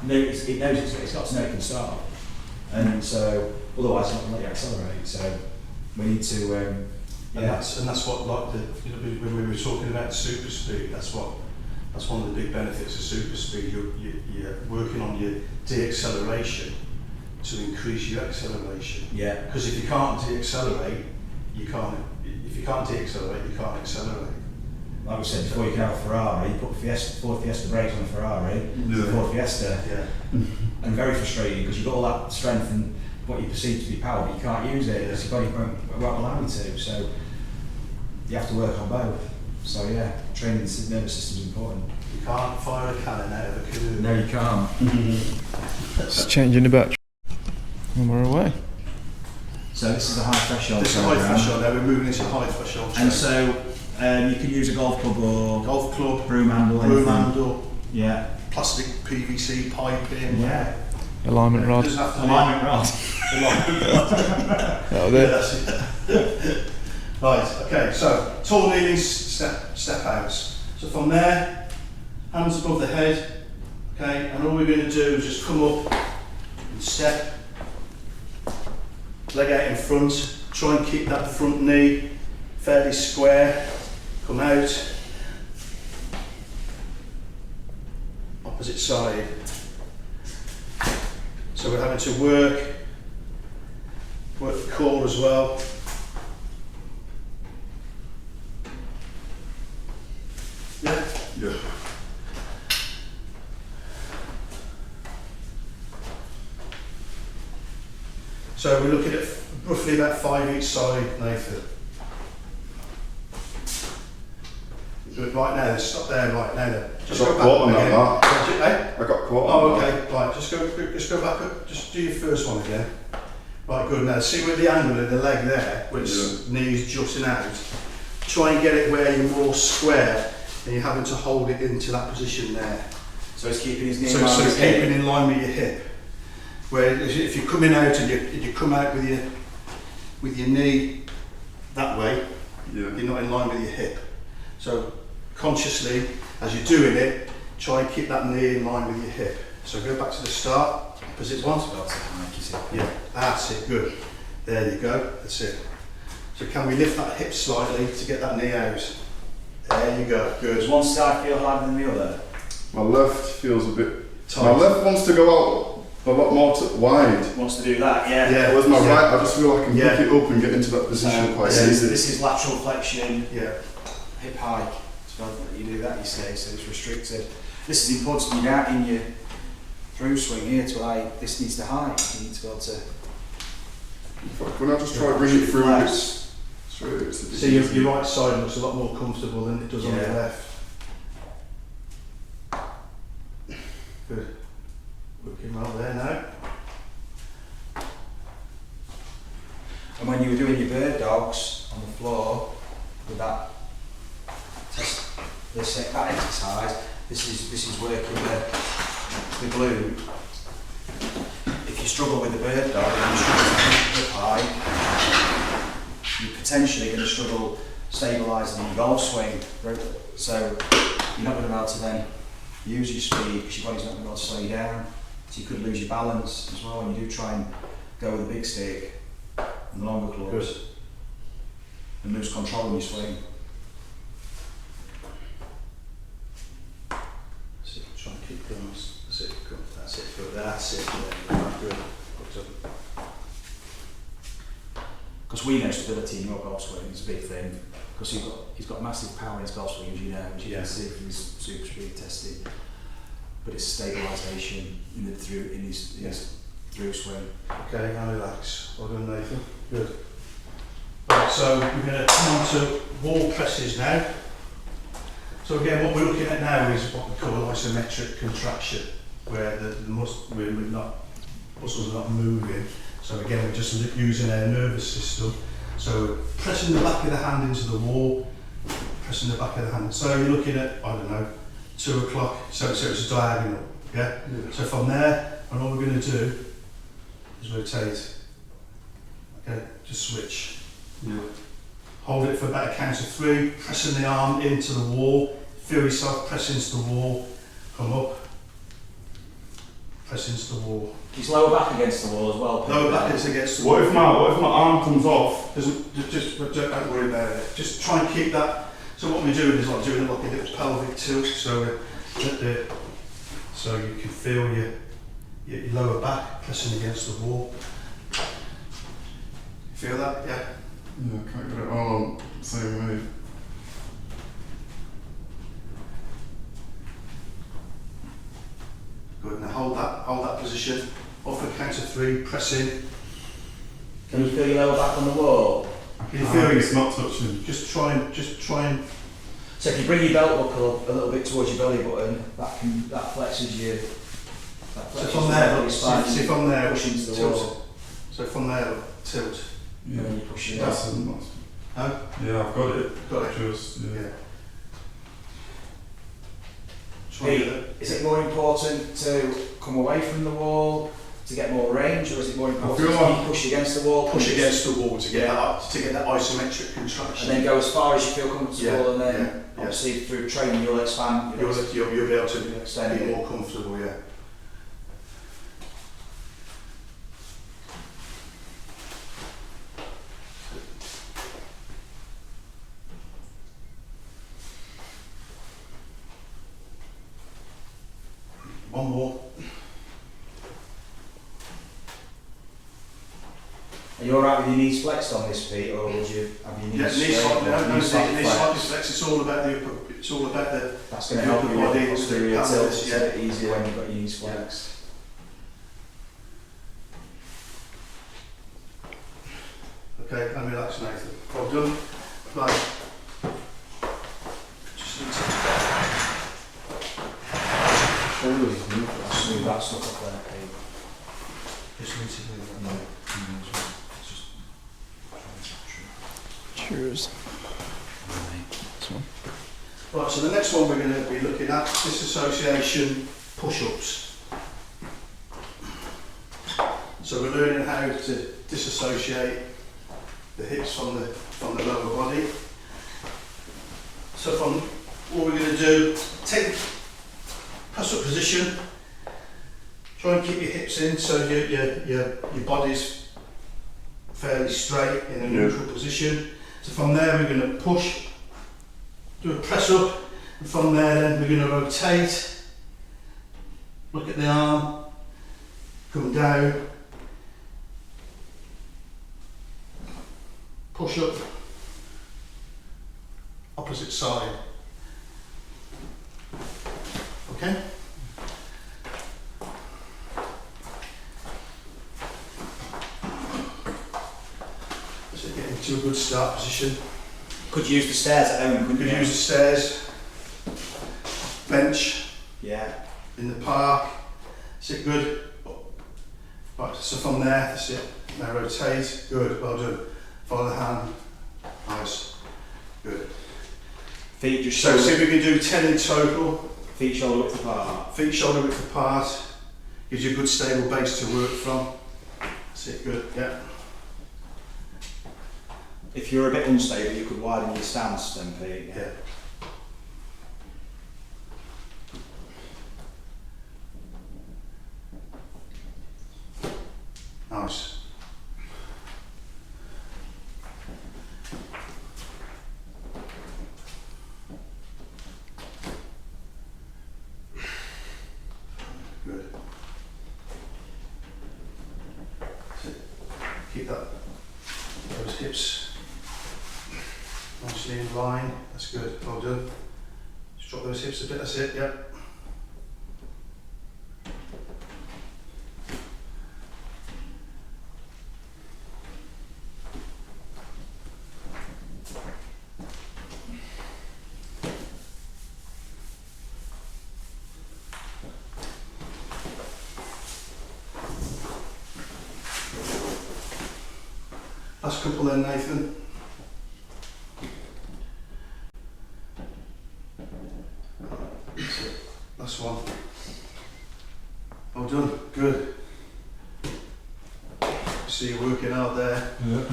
It knows it's got to know it can stop, and so otherwise it's not going to let you accelerate. So we need to. And that's what, like when we were talking about super speed, that's one of the big benefits of super speed. You're working on your de-acceleration to increase your acceleration. Yeah. Because if you can't de-accelerate, you can't. If you can't de-accelerate, you can't accelerate. Like we said before, you can have a Ferrari. You put Ford Fiesta brakes on a Ferrari, Ford Fiesta, and very frustrating because you've got all that strength and what you perceive to be power, but you can't use it because your body won't allow you to. So you have to work on both. So training the nervous system is important. You can't fire a cannon out of a canoe. No, you can't. Just changing the battery and we're away. So this is the high threshold. This is high threshold. Now we're moving into the high threshold. And so you can use a golf club, broom handle, plastic PVC piping, alignment rod. Alignment rod. That'll do. That's it. Right. Okay. So tall kneeling step outs. So from there, hands above the head. Okay. And all we're going to do is just come up and step. Leg out in front. Try and keep that front knee fairly square. Come out. Opposite side. So we're having to work the core as well. Yeah? Yeah. So we're looking at roughly about 5 each side, Nathan. Do it right now, stop there right now then. Just go back up again. I got caught. Oh, okay, right, just go back up, just do your first one again. Right, good, now see with the angle of the leg there, which knee's jutting out, try and get it where you're more square and you're having to hold it into that position there. So it's keeping his knee in line with his hip. Keeping in line with your hip. Where if you're coming out and you come out with your knee that way, you're not in line with your hip. So consciously, as you're doing it, try and keep that knee in line with your hip. So go back to the start, opposite one. Yeah, that's it, good. There you go, that's it. So can we lift that hip slightly to get that knee out? There you go, good. Does one side feel harder than the other? My left feels a bit tight. My left wants to go out a lot more wide. Wants to do that, yeah. Whereas my right, I just feel I can pick it up and get into that position quite easy. This is lateral flexion, hip hike. You do that, you say, so it's restricted. This is important when you're out in your through swing here to allow this needs to hike. You need to be able to. When I just try to bring it through, it's see your right side looks a lot more comfortable than it does on the left. Good. Looking right there now. And when you were doing your bird dogs on the floor with that that exercise, this is working the glute. If you you struggle with the bird dog and you struggle to keep up high, you're potentially going to struggle stabilising your golf swing. So you're not going to be able to then use your speed because your body's not going to be able to slow you down. So you could lose your balance as well when you do try and go with a big stick and the longer clubs and lose control of your swing. So try and keep going. That's it. Good. That's it. Good. That's it. Yeah. Good. Because we know stability in your golf swing is a big thing. Because he's got massive power in his golf swing, as you know, as you can see from his super speed testing. But it's stabilisation in his through swing. Okay, now relax. Well done, Nathan. Good. Right, so we're going to come on to wall presses now. So again, what we're looking at now is what we call isometric contraction, where the muscles are not moving. So again, we're just using our nervous system. So pressing the back of the hand into the wall, pressing the back of the hand. So you're looking at, I don't know, 2 o'clock, so it's a diagonal, yeah? So from there, and all we're going to do is rotate. Okay, just switch. Hold it for about a count of 3, pressing the arm into the wall, feel yourself press into the wall, come up, press into the wall. He's lower back against the wall as well. Lower back is against the wall. What if my arm comes off? Just don't worry about it. Just try and keep that. So what we're doing is like doing like a little pelvic tilt. So so you can feel your lower back pressing against the wall. Feel that? Yeah. Yeah, can't get it all on the same way. Good. Now hold that position. Off a count of 3. Press in. Can you feel your lower back on the wall? Can you feel It's not touching. Just try and. So if you bring your belt buckle up a little bit towards your belly button, that flexes your. So from there, see from there, push into the tilt. wall. So from there, tilt. And then you push it That's up. Huh? yeah, I've got it. Got it. Just, yeah. Pete, is it more important to come away from the wall to get more range, or is it more important feel to like- keep push against the wall? Push against the wall to get that isometric contraction. And then go as far as you feel comfortable, and then yeah. obviously through training you'll expand. You'll be able to extend be it. more comfortable, yeah. One more. Are you alright with your knees flexed on this, Pete, or would you have your knees straight? Knees slightly flexed? flexed. It's all about the upper. It's all about the. That's going to help upper you with body, the posterior the tilt. pelvis, It's a bit easier when you've got your knees flexed. Okay, and relax, Nathan. Well done. Right. Just need to. Smooth that stuff up there, Pete. Just need to move that. Cheers. Right, so the next one we're going to be looking at disassociation push-ups. So we're learning how to disassociate the hips from the lower body. So from what we're going to do, take press-up position. Try and keep your hips in so your body's fairly straight in a neutral position. So from there we're going to push. Do a press up, and from there then we're going to rotate, look at the arm, come down, push up, opposite side. Okay? So get into a good start position. Could you use the stairs at home, couldn't You you? could use the stairs, bench, Yeah. in the park. Sit good. Right, so from there, that's it. Now rotate. Good, well done. Follow the hand. Nice. Good. Feet just So shoulder, see if we can do 10 in total. feet shoulder width apart. Feet shoulder width apart. Gives you a good stable base to work from. That's it, good, yeah. If you're a bit unstable, you could widen your stance then, Pete. Yeah. Nice. Good. So keep those hips nicely in line. That's good. Well done. Just drop those hips a bit. That's it. Yep. Last couple then, Nathan. That's it. Last one. Well done. Good. See you working out there. Yeah.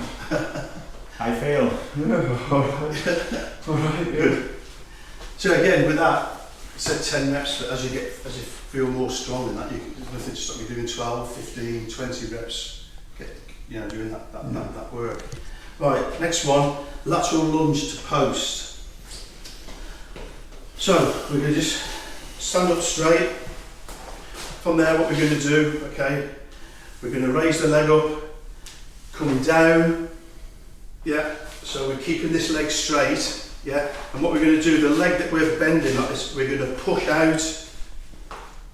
How you feel? Yeah, alright. Alright, yeah. Good. So again, with that, set 10 reps, but as you feel more strong in that, there's nothing to stop you doing 12, 15, 20 reps. Doing that work. Right, next one, lateral lunge to post. So we're going to just stand up straight. From there, what we're going to do, okay, we're going to raise the leg up, coming down, yeah, so we're keeping this leg straight, yeah, and what we're going to do, the leg that we're bending on is we're going to push out,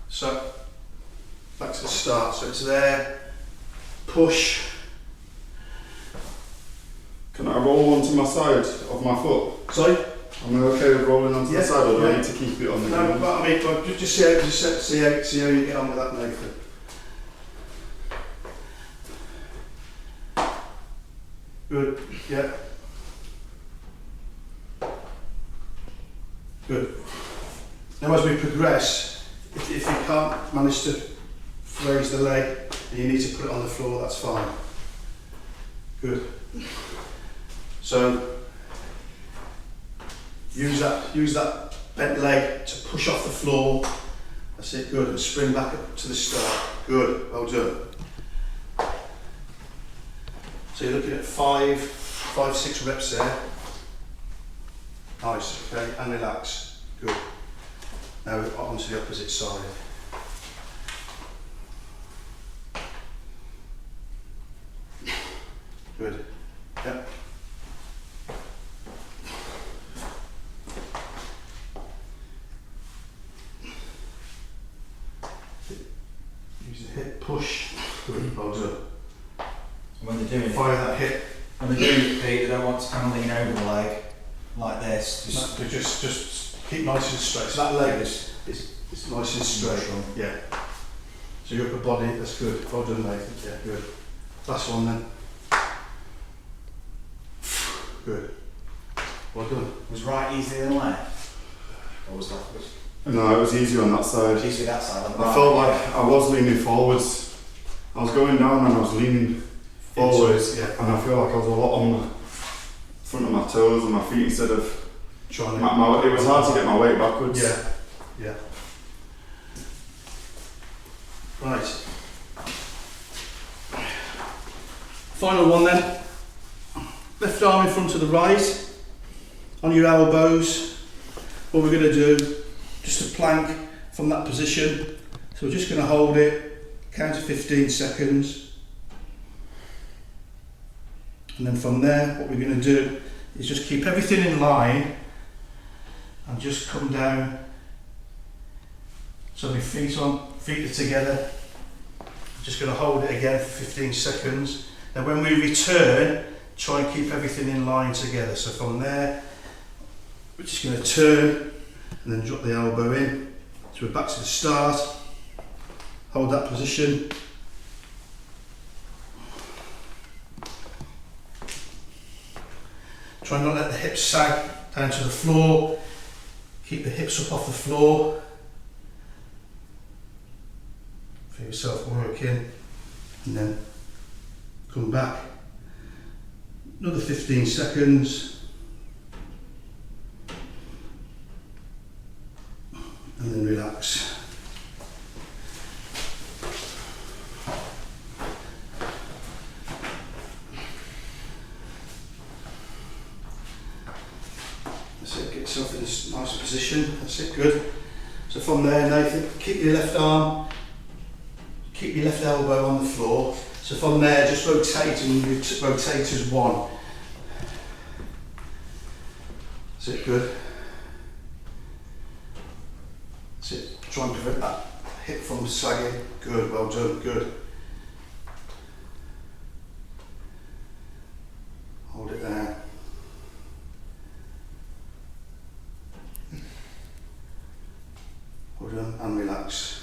so back to the start, so it's there, push. Can I roll onto my side of my foot? Sorry? Am I okay with rolling onto the side, or do I yeah. need to keep it on the No, ground? but I mean, but just see how you get on with that, Nathan. Good, yeah. Good. Now as we progress, if you can't manage to raise the leg and you need to put it on the floor, that's fine. Good. So use that bent leg to push off the floor. That's it, good. And spring back up to the start. Good, well done. So you're looking at 5-6 reps there. Nice, okay, and relax. Good. Now onto the opposite side. Good. Yep. Use the hip push. Good, well done. When they're doing it, Fire that hip. when they're doing it, Pete, they don't want to kind of lean over the leg like this. Just keep nice and straight. So that leg is nice and straight. Yeah. So your upper body, that's good. Well done, Nathan. Yeah, good. Last one then. Good. Well done. Was right easier than left? Or was left? No, it was easier on that side. Was easier that side? I felt like I was leaning forwards. I was going down and I was leaning forwards, yeah. and I feel like I was a lot on the front of my toes and my feet instead of Trying it was hard to get my weight backwards. Yeah. Yeah. Right. Final one then. Left arm in front of the right, on your elbows. What we're going to do, just a plank from that position. So we're just going to hold it, count to 15 seconds. And then from there, what we're going to do is just keep everything in line and just come down. So my feet are together. I'm just going to hold it again for 15 seconds. Now when we return, try and keep everything in line together. So from there, we're just going to turn and then drop the elbow in. So we're back to the start. Hold that position. Try not to let the hips sag down to the floor. Keep the hips up off the floor. Feel yourself working. And then come back, another 15 seconds, and then relax. That's it, get yourself in a nice position, that's it, good. So from there, Nathan, keep your left arm, keep your left elbow on the floor. So from there, just rotate and you rotate as one. That's it, good. That's it, try and prevent that hip from sagging. Good, well done, good. Hold it there. Hold on and relax.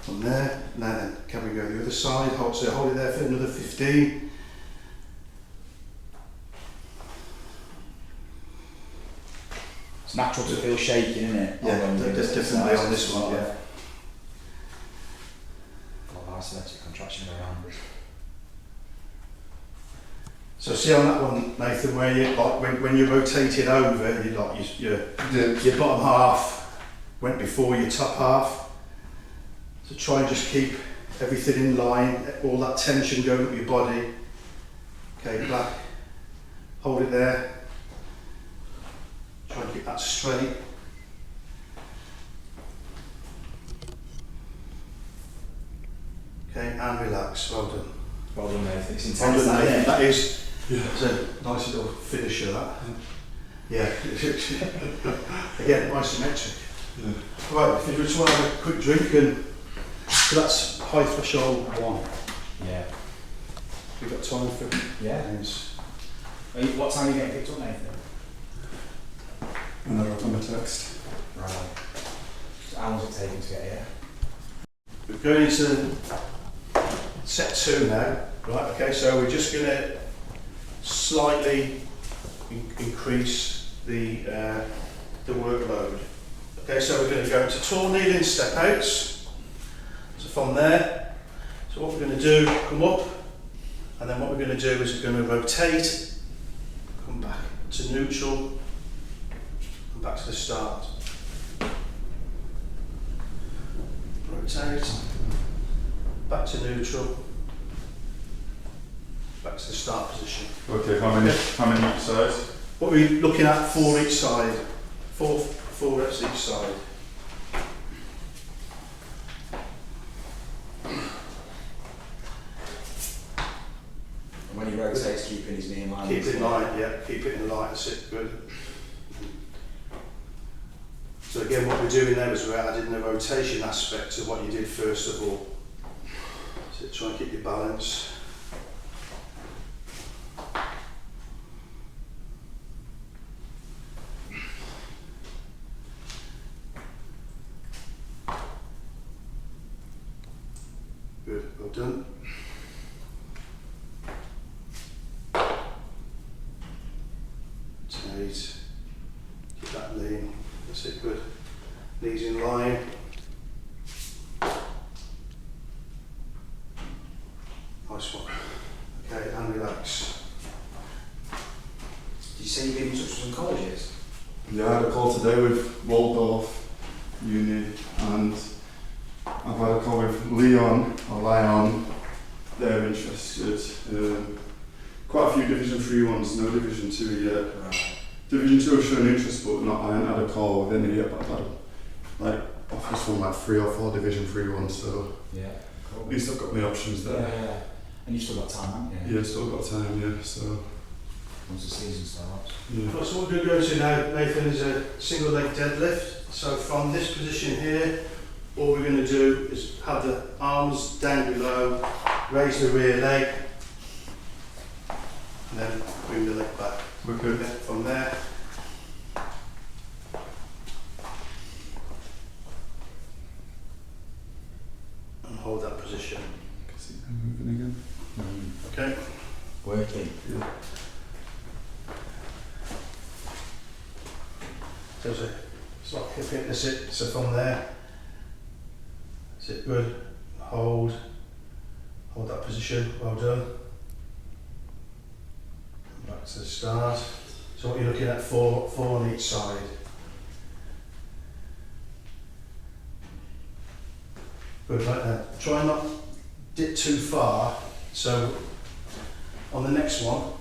From there, now then, can we go the other side? Hold it there for another 15. It's natural to feel shaking, isn't it? Yeah, there's definitely on this one, yeah. A lot of isometric contraction around. So see on that one, Nathan, where you like when you rotate it over, you like your bottom half went before your top half. So try and just keep everything in line, all that tension going up your body. Okay, back. Hold it there. Try and keep that straight. Okay, and relax. Well done. Well done, Nathan. It's Well intense, done, isn't Nathan. it? That is. It's a nice little finisher, that. Yeah. Again, isometric. Yeah. Right, if you just want to have a quick drink, and so that's high threshold 1. Yeah. We've got time for Yeah. things. What time are you getting picked up, Nathan? And I wrote on the text. Right. So how long does it take to get here? We're going into set 2 now. Right, okay, so we're just going to slightly increase the workload. Okay, so we're going to go into tall kneeling step outs. So from there, so what we're going to do, come up, and then what we're going to do is we're going to rotate, come back to neutral, and back to the start. Rotate, back to neutral, back to the start position. Okay, how many each side? What are we looking at? 4 each side. 4 reps each side. And when he rotates, keeping his knee in line. Keep it in line, yeah, keep it in line, that's it, good. So again, what we're doing there is we're adding the rotation aspect to what you did first of all. So try and keep your balance. Good, well done. Rotate, keep that lean, that's it, good. Knees in line. Nice one. Okay, and relax. Did you say you've been in touch with some colleges? Yeah, I had a call today with Waldorf Uni, and I've had a call with Lyon. They're interested. Quite a few Division 3 ones, no Division 2 yet. Right. Division 2 have shown interest, but I haven't had a call with any yet, but I've had offers from like 3 or 4 Division 3 ones, so Yeah. Cool. at least I've got my options there. Yeah. And you've still got time, haven't you? Yeah, still got time, yeah, so Once the season starts. yeah. So what we're going to go to now, Nathan, is a single leg deadlift. So from this position here, all we're going to do is have the arms down below, raise the rear leg, and then bring the leg back. Okay. Okay, from there. And hold that position. Can see them moving again. Okay. Working. Yeah. So it's like hip it, that's it. So from there, that's it, good. Hold, Hold that position, well done. Back to the start. So what you're looking at, four on each side. Good, like that. Try not dip too far. So on the next one,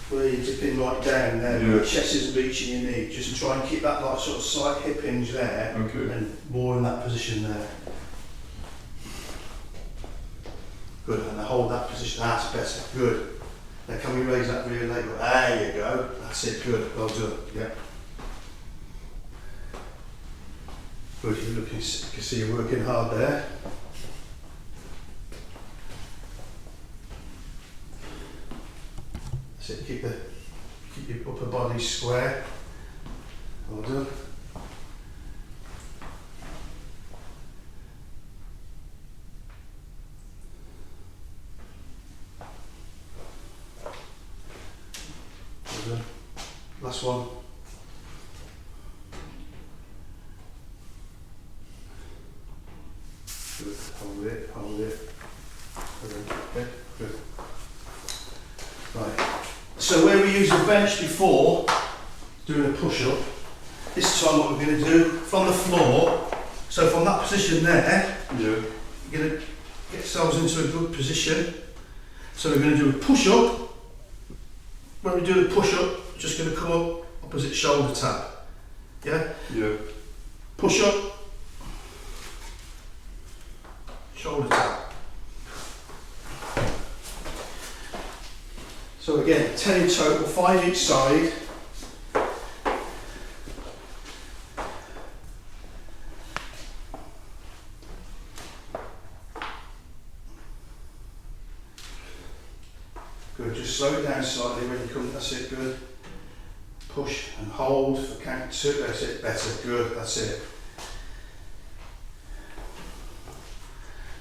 where you're dipping right down there, Yeah. your chest isn't reaching your knee, just try and keep that like sort of slight hip hinge there, Okay. and more in that position there. Good, and hold that position, that's better, good. Now can we raise that rear leg? There you go, that's it, good, well done, yeah. Good, you can see you're working hard there. That's it, keep your upper body square. Well done. Well done. Last one. Good. Hold it, hold it. Good. Good. Right. So where we used the bench before, doing a push-up, this time what we're going to do, from the floor, so from that position there, Yeah. you're going to get yourselves into a good position. So we're going to do a push-up. When we do the push-up, we're just going to come up, opposite shoulder tap. Yeah? Yeah. Push-up, shoulder tap. So again, 10 in total, 5 each side. Good, just slow it down slightly when you come, that's it, good. Push and hold for count 2, that's it, better, good, that's it.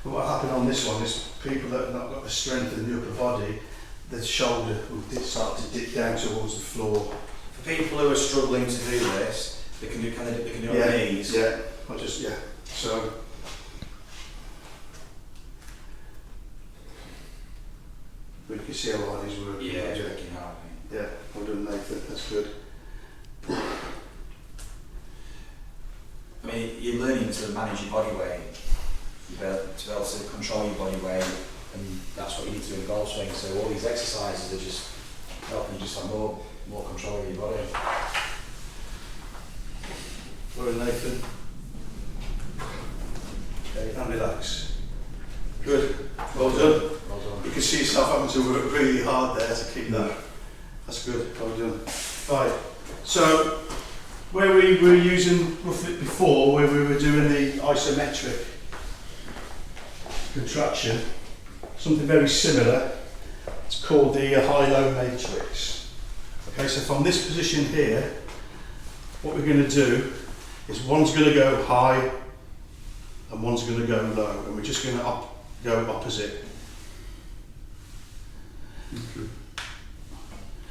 But what happened on this one is people that have not got the strength in the upper body, the shoulder will start to dip down towards the floor. For people who are struggling to do this, they can do they can do it on their knees. Yeah, I just, yeah. So, we can see how hard he's working. Yeah, it's working hard. Yeah, well done Nathan, that's good. I mean, you're learning to manage your body weight. To be able to control your body weight, and that's what you need to do in golf swing. So all these exercises are just helping you just have more control of your body. Well done Nathan. Okay, and relax. Good, well done. Well done. You can see yourself having to work really hard there to keep that. That's good, well done. Right, so where we were using roughly before, where we were doing the isometric contraction, something very similar, it's called the high-low matrix. Okay, so from this position here, what we're going to do is one's going to go high and one's going to go low, and we're just going to go opposite. Okay.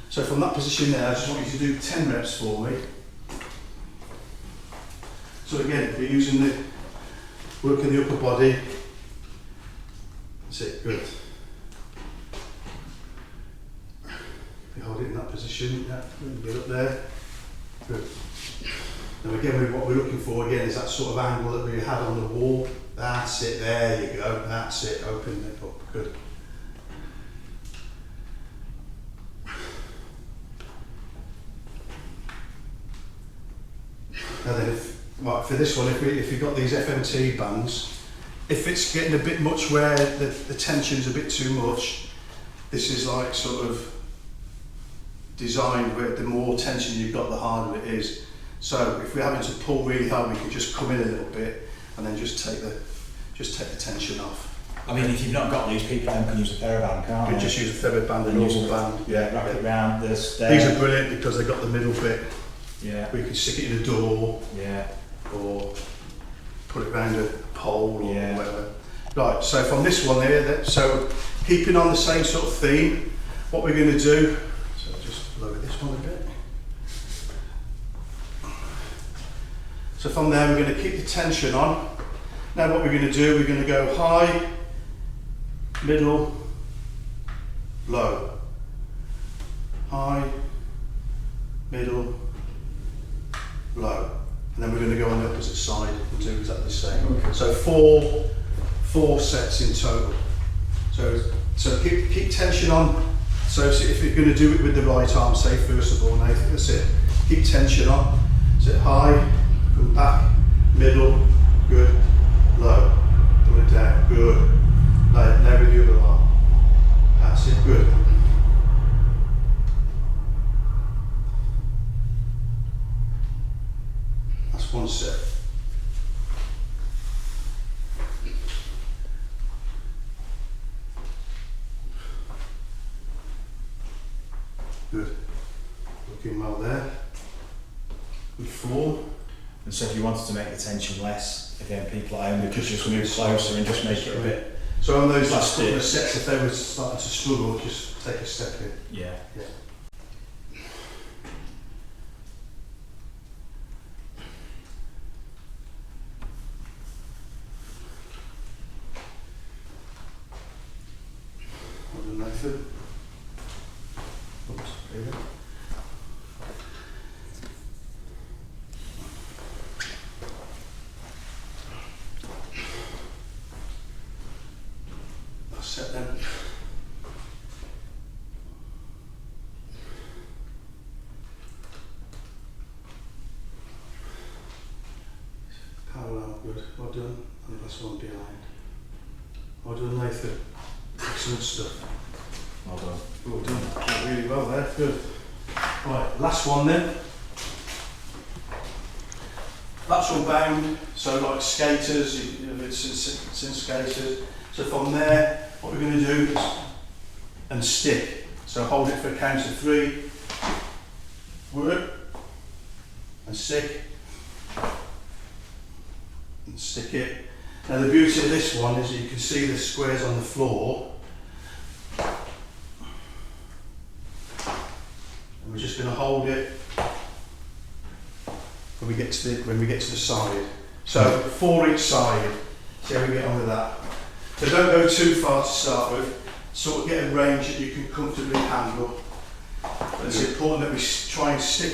So from that position there, I just want you to do 10 reps for me. So again, we're using the working the upper body. That's it, good. You hold it in that position, yeah, get up there. Good. Now again, what we're looking for again is that sort of angle that we had on the wall. That's it, there you go, that's it, open it up, good. Now then, for this one, if you've got these FMT bands, if it's getting a bit much where the tension's a bit too much, this is like sort of designed where the more tension you've got, the harder it is. So if we're having to pull really hard, we can just come in a little bit and then just take the tension off. I mean, if you've not got these, people then can use a TheraBand, can't You they? just use a TheraBand, a And use normal it, band. wrap it round this. These are brilliant because they've got the middle bit. Yeah. We can stick it in a door Yeah. or put it round a pole or Yeah. whatever. Right, so from this one there, so keeping on the same sort of theme, what we're going to do, so I'll just lower this one a bit. So from there we're going to keep the tension on. Now what we're going to do, we're going to go high, middle, low. High, middle, low. And then we're going to go on the opposite side and do exactly the same. Okay. So four sets in total. So keep tension on. So if you're going to do it with the right arm, say first of all, Nathan, that's it. Keep tension on. So high, come back, middle, good, low. Pull it down, good. Now with the other arm. That's it, good. That's one set. Good. Looking well there. Good form. And so if you wanted to make the tension less, again, people at home, they could just move closer and just make it a bit. So on those last Just couple it. of sets, if they were starting to struggle, just take a step in. Yeah. Well done, Nathan. Oops, there you go. That's set then. Parallel, good. Well done. And last one behind. Well done, Nathan. Excellent stuff. Well done. Well done. Did really well there. Good. Right, last one then. Lateral bound, so like skaters, if it's in skaters. So from there, what we're going to do is and stick. So hold it for a count of 3. Work and stick and stick it. Now the beauty of this one is you can see the squares on the floor. And we're just going to hold it when we get to the side. So 4 each side. See how we get on with that. So don't go too far to start with. Sort of get a range that you can comfortably handle. But it's important that we try and stick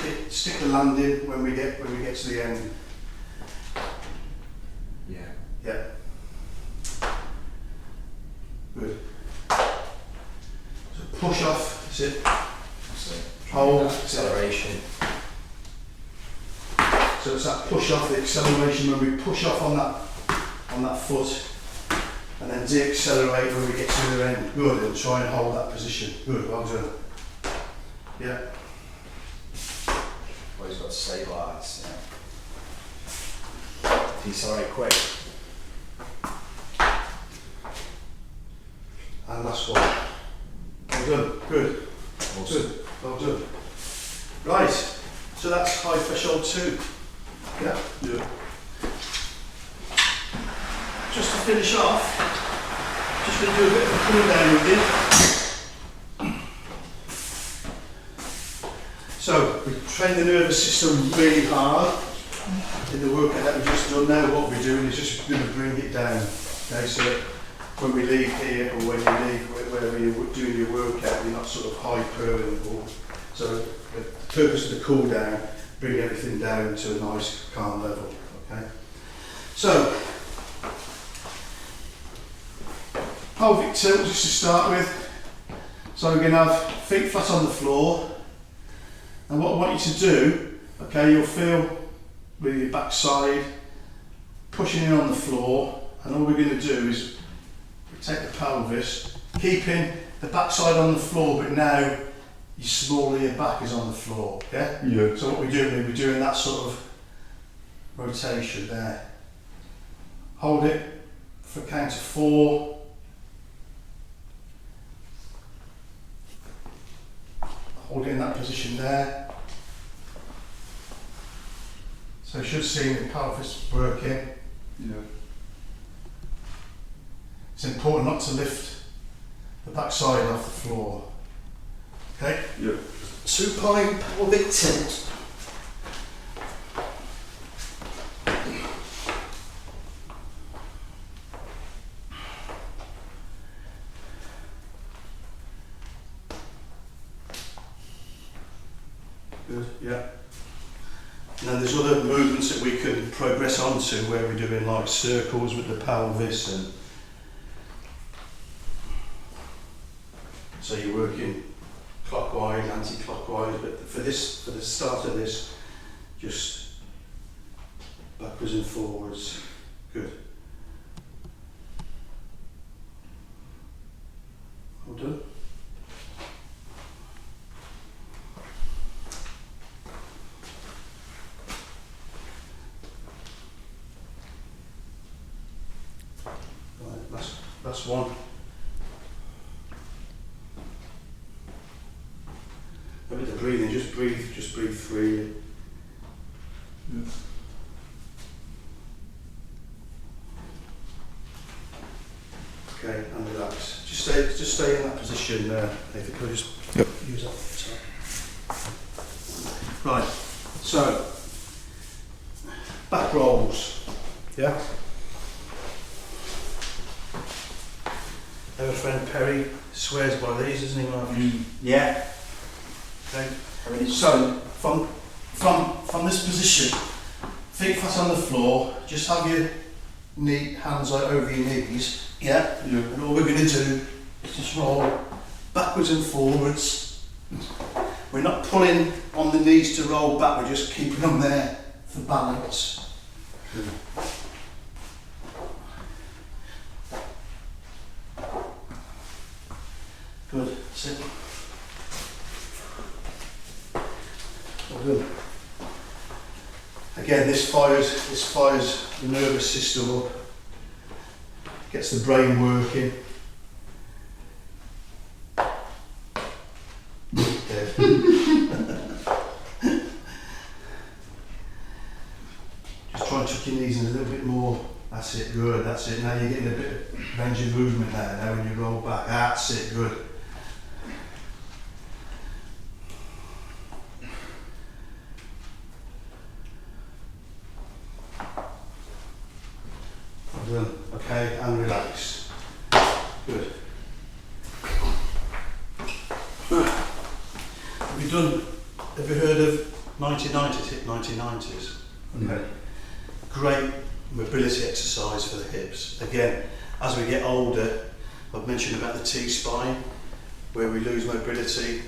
the landing when we get to the end. Yeah. Yeah. Good. So push off. That's it. That's it. Hold. Acceleration. So it's that push off, the acceleration when we push off on that foot, and then de-accelerate when we get to the end. Good, and try and hold that position. Good, well done. Yeah. Always got to stabilise. Decelerate quick. And last one. Well done. Good. Awesome. Good. Well done. Right. So that's high threshold 2. Yeah. Yeah. Just to finish off, just going to do a bit of a cool down with you. So we train the nervous system really hard in the workout that we've just done. Now what we're doing is just going to bring it down. Okay, so that when we leave here or when you leave wherever you're doing your workout, you're not sort of hyper and so the purpose of the cool down, bring everything down to a nice calm level. Okay. So pelvic tilt just to start with. So we're going to have feet flat on the floor, and what I want you to do, okay, you'll feel with your backside pushing in on the floor, and all we're going to do is take the pelvis, keeping the backside on the floor, but now your small of your back is on the floor. Yeah. Yeah. So what we're doing, we're doing that sort of rotation there. Hold it for a count of 4. Hold it in that position there. So you should see the pelvis working. Yeah. It's important not to lift the backside off the floor. Okay? Yeah. Supine pelvic tilt. Good, yeah. And then there's other movements that we can progress onto where we're doing like circles with the pelvis, and so you're working clockwise, anti-clockwise, but for the start of this, just backwards and forwards. Good. Well done. Right, that's one. A bit of breathing, just breathe freely. Yeah. Okay, and relax. Just stay in that position there. If you could just use that. Right. So back rolls. Yeah. Our friend Perry swears by these, doesn't he, Mark? Yeah. Okay. So from this position, feet flat on the floor, just have your hands out over your knees. Yeah. And all we're going to do is just roll backwards and forwards. We're not pulling on the knees to roll back, we're just keeping them there for balance. Good. Sit. Well done. Again, this fires the nervous system up, gets the brain working. Dead. Just try and tuck your knees in a little bit more. That's it, good, that's it. Now you're getting a bit of range of movement there, now when you roll back. That's it, good. Well done. Okay, and relax. Good. Have you heard of 1990s, hip 1990s? Okay. Great mobility exercise for the hips. Again, as we get older, I've mentioned about the T-spine, where we lose mobility,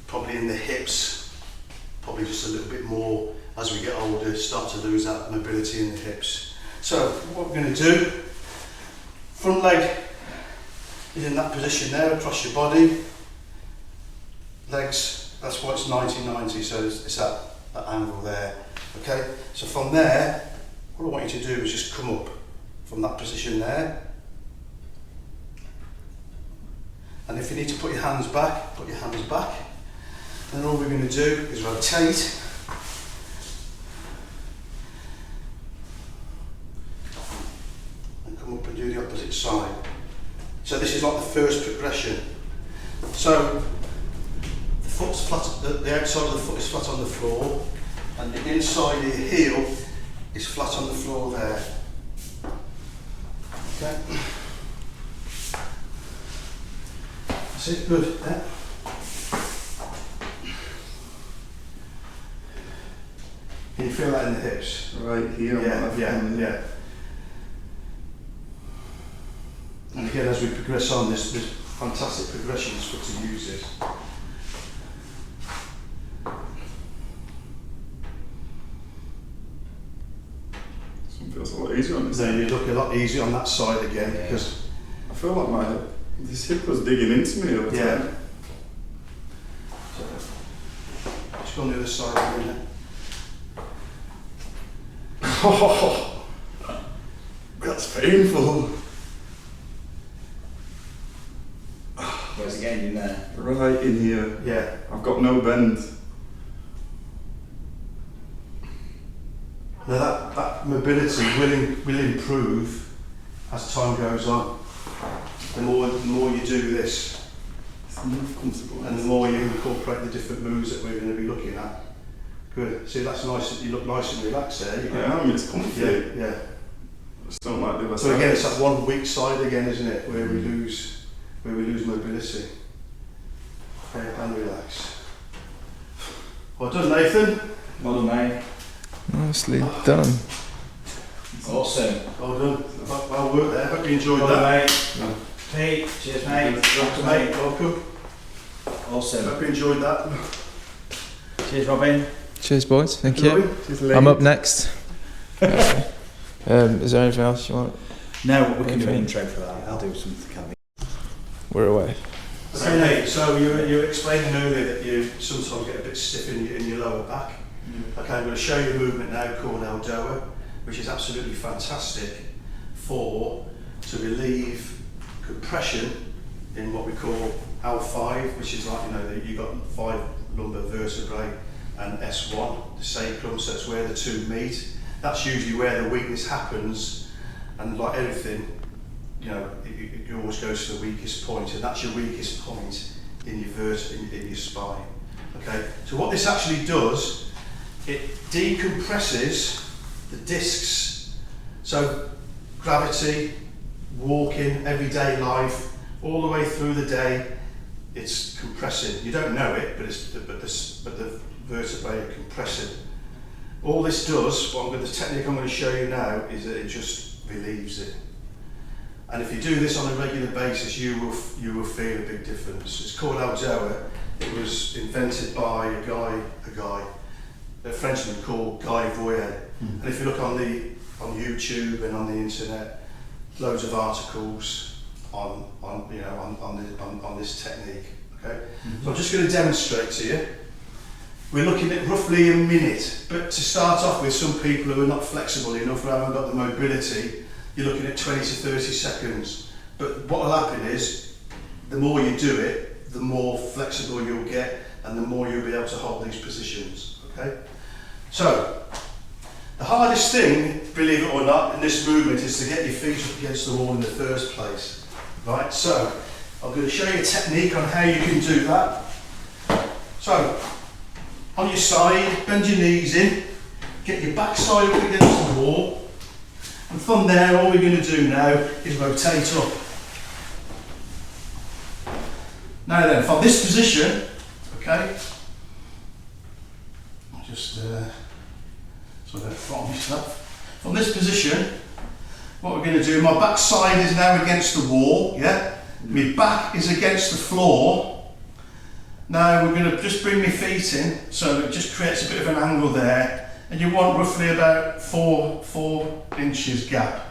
probably in the hips, probably just a little bit more as we get older, start to lose that mobility in the hips. So what we're going to do, front leg is in that position there across your body, legs, that's why it's 90-90, so it's that angle there. Okay, so from there, what I want you to do is just come up from that position there. And if you need to put your hands back, put your hands back. And then all we're going to do is rotate. And come up and do the opposite side. So this is like the first progression. So the foot's flat, the outside of the foot is flat on the floor, and the inside of your heel is flat on the floor there. Okay. That's it, good. Yeah. Can you feel that in the hips? Right here. Yeah. And again, as we progress on, there's fantastic progressions for to use this. It feels a lot easier on this. Then you look a lot easier on that side again, Yeah. because I feel like this hip was digging into me over yeah. time. So, just go on the other side again. Oh, that's painful. Where's the game in there? Right in here. Yeah. I've got no bend. Now that mobility will improve as time goes on. The more you do this, It's more comfortable. and the more you incorporate the different moves that we're going to be looking at. Good. See, that's nice. You look nice and relaxed there. You I am, it's comfy. yeah. I just don't like the other So side. again, it's that one weak side again, isn't it? Where we lose mobility. Okay, and relax. Well done, Nathan. Well done, mate. Nicely done. Awesome. Well done. Well worked there. Hope you enjoyed Well that. done, mate. Pete, cheers, mate. Welcome, mate. Welcome. Awesome. Hope you enjoyed that. Cheers, Robin. Cheers, boys. Thank you. Robin. I'm up next. Is there anything else you want? No, we can do an Anything? intro for that. I'll do something kind of. We're away. Okay, Nate, so you were explaining earlier that you sometimes get a bit stiff in your lower back. Okay, I'm going to show you a movement now called Aldoa, which is absolutely fantastic to relieve compression in what we call L5, which is like, you've got 5 lumbar vertebrae and S1, the sacrum, so it's where the two meet. That's usually where the weakness happens, and like everything, it always goes to the weakest point, and that's your weakest point in your in your spine. Okay, so what this actually does, it decompresses the discs. So gravity, walking, everyday life, all the way through the day, it's compressing. You don't know it, but the vertebrae are compressing. All this does, the technique I'm going to show you now, is that it just relieves it. And if you do this on a regular basis, you will feel a big difference. It's called Aldoa. It was invented by a Frenchman called Guy Voyer. And if you look on YouTube and on the internet, loads of articles on this technique. Okay, so I'm just going to demonstrate to you. We're looking at roughly a minute, but to start off with, some people who are not flexible enough, who haven't got the mobility, you're looking at 20 to 30 seconds. But what will happen is, the more you do it, the more flexible you'll get, and the more you'll be able to hold these positions. Okay? So, the hardest thing, believe it or not, in this movement is to get your feet up against the wall in the first place. Right? So, I'm going to show you a technique on how you can do that. So, on your side, bend your knees in, get your backside up against the wall, and from there all we're going to do now is rotate up. Now then, from this position, okay, just so I don't flop myself. From this position, what we're going to do, my backside is now against the wall, yeah? My back is against the floor. Now we're going to just bring my feet in, so it just creates a bit of an angle there, and you want roughly about 4 inches gap,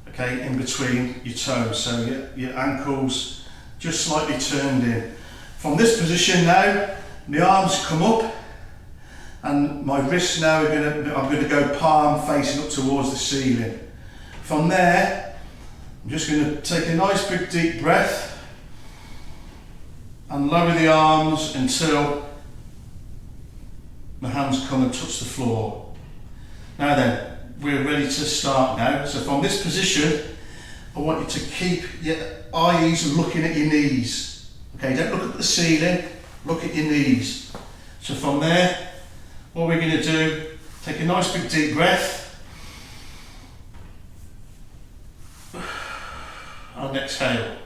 okay, in between your toes, so your ankles just slightly turned in. From this position now, my arms come up, and my wrists now I'm going to go palm facing up towards the ceiling. From there, I'm just going to take a nice big deep breath and lower the arms until the hands come and touch the floor. Now then, we're ready to start now. So from this position, I want you to keep your eyes looking at your knees. Okay, don't look at the ceiling, look at your knees. So from there, what we're going to do, take a nice big deep breath and exhale.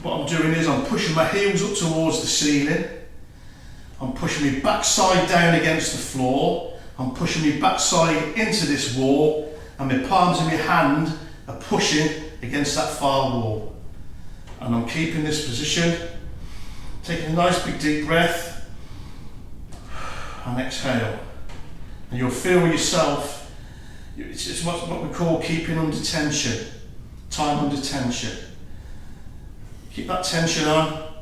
What I'm doing is I'm pushing my heels up towards the ceiling, I'm pushing my backside down against the floor, I'm pushing my backside into this wall, and my palms of my hand are pushing against that far wall. And I'm keeping this position, taking a nice big deep breath and exhale. And you'll feel yourself, it's what we call keeping under tension, time under tension. Keep that tension on.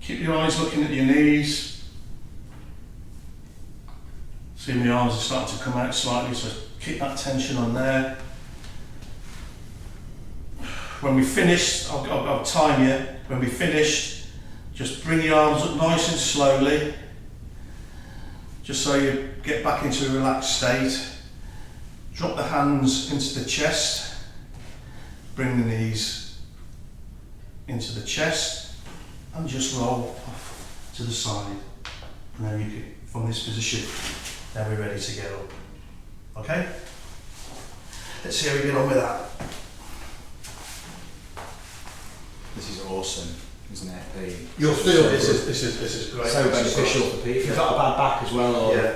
Keep your eyes looking at your knees. See, my arms are starting to come out slightly, so keep that tension on there. When we finish, I'll time you. When we finished, just bring your arms up nice and slowly, just so you get back into a relaxed state. Drop the hands into the chest, bring the knees into the chest, and just roll off to the side. And then you can, from this position, now we're ready to get up. Okay? Let's see how we get on with that. This is awesome, isn't it? You'll feel this is great. So beneficial for people. If you've got a bad back as well, or Yeah.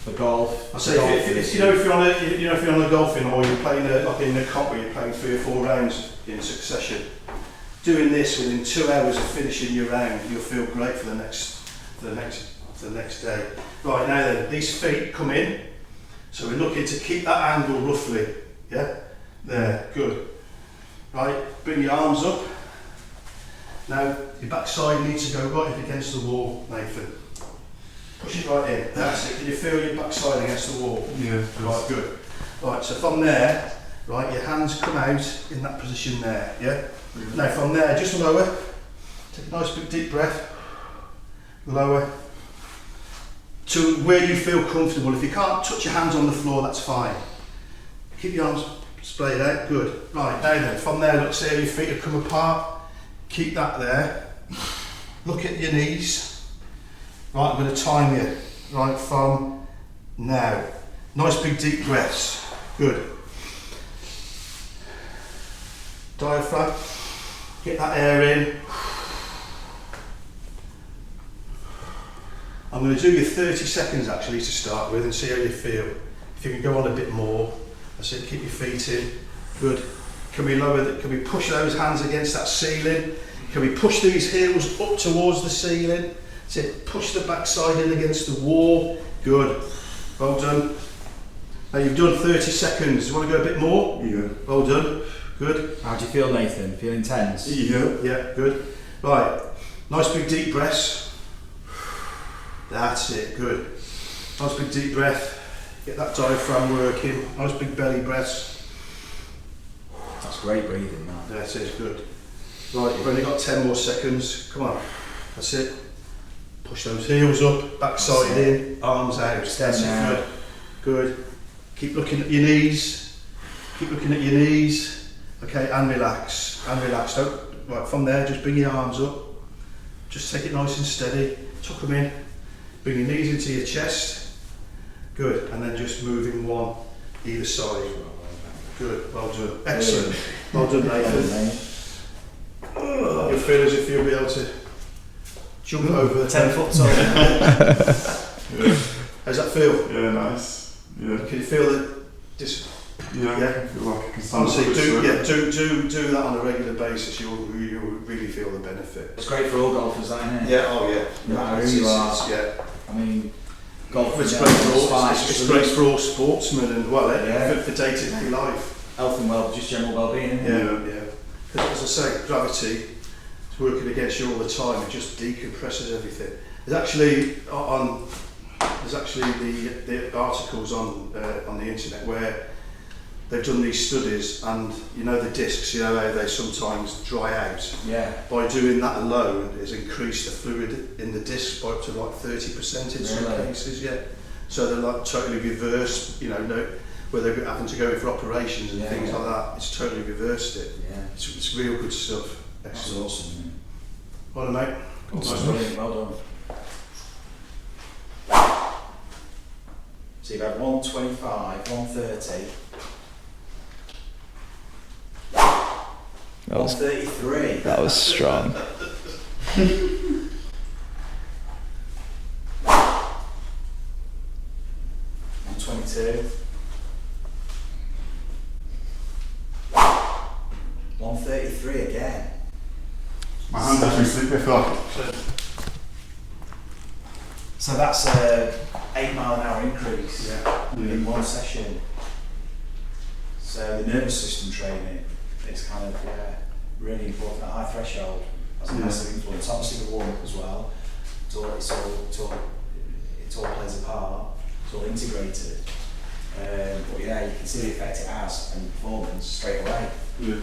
for golf. I say if you're on a golfing or you're playing like in a comp where you're playing 3 or 4 rounds in succession, doing this within 2 hours of finishing your round, you'll feel great for the next day. Right, now then, these feet come in, so we're looking to keep that angle roughly. Yeah, there, good. Right, bring your arms up. Now your backside needs to go right up against the wall, Nathan. Push it right in. That's it. Can you feel your backside against the wall? Yeah. Right, good. Right, so from there, right, your hands come out in that position there, yeah? Now from there, just lower. Take a nice big deep breath. Lower. To where you feel comfortable. If you can't touch your hands on the floor, that's fine. Keep your arms splayed out, good. Right, now then, from there, look, see how your feet have come apart. Keep that there. Look at your knees. Right, I'm going to time you, right, from now. Nice big deep breaths, good. Diaphragm, get that air in. I'm going to do you 30 seconds actually to start with and see how you feel. If you can go on a bit more, that's it, keep your feet in, good. Can we can we push those hands against that ceiling? Can we push these heels up towards the ceiling? That's it, push the backside in against the wall, good. Well done. Now you've done 30 seconds, you want to go a bit more? Yeah. Well done, good. How do you feel, Nathan? Feeling tense? Yeah. Yeah, good. Right, nice big deep breaths. That's it, good. Nice big deep breath. Get that diaphragm working. Nice big belly breaths. That's great breathing, man. That's it, good. Right, you've only got 10 more seconds. Come on. That's it. Push those heels up, backside in, arms out. That's it, good. Good. Keep looking at your knees. Keep looking at your knees. Okay, and relax. And relax. Don't, right, from there, just bring your arms up. Just take it nice and steady. Tuck them in. Bring your knees into your chest. Good. And then just moving one either side. Good. Well done. Excellent. Well done, Nathan. You'll feel as if you'll be able to jump over 10 foot tall. How's that feel? Yeah, nice. Yeah. Can you feel that? Yeah. Yeah. I feel like I can stand Honestly, up do that on a regular basis. You'll really feel the benefit. It's great for all golfers, that, isn't it? Yeah. Oh yeah. No matter who you are. Yeah. I mean, golf It's is great for all. it's It's great for all sportsmen and Yeah. for day-to-day life. health and just general well-being, isn't it? Yeah. Because as I say, gravity is working against you all the time. It just decompresses everything. There's actually the articles on the internet where they've done these studies, and you know the discs, you know how they sometimes dry out. Yeah. By doing that alone, has increased the fluid in the discs by up to like 30% in some Really? cases. Yeah. So they're like totally reversed. You know, where they're having to go in for operations and things like that. It's totally reversed it. Yeah. It's real good stuff. That's Excellent. awesome, isn't it? Well done, mate. That's brilliant, well done. So you've had 125, 130, That was 133. that was strong. 122. 133 again. My hands actually sleep before. So that's a 8 mile an hour increase in one session. So the nervous system training is kind of really important. At high threshold has a massive influence. Obviously the warm up as well. It all plays a part. It's all integrated. But yeah, you can see the effect it has on performance straight away. Yeah.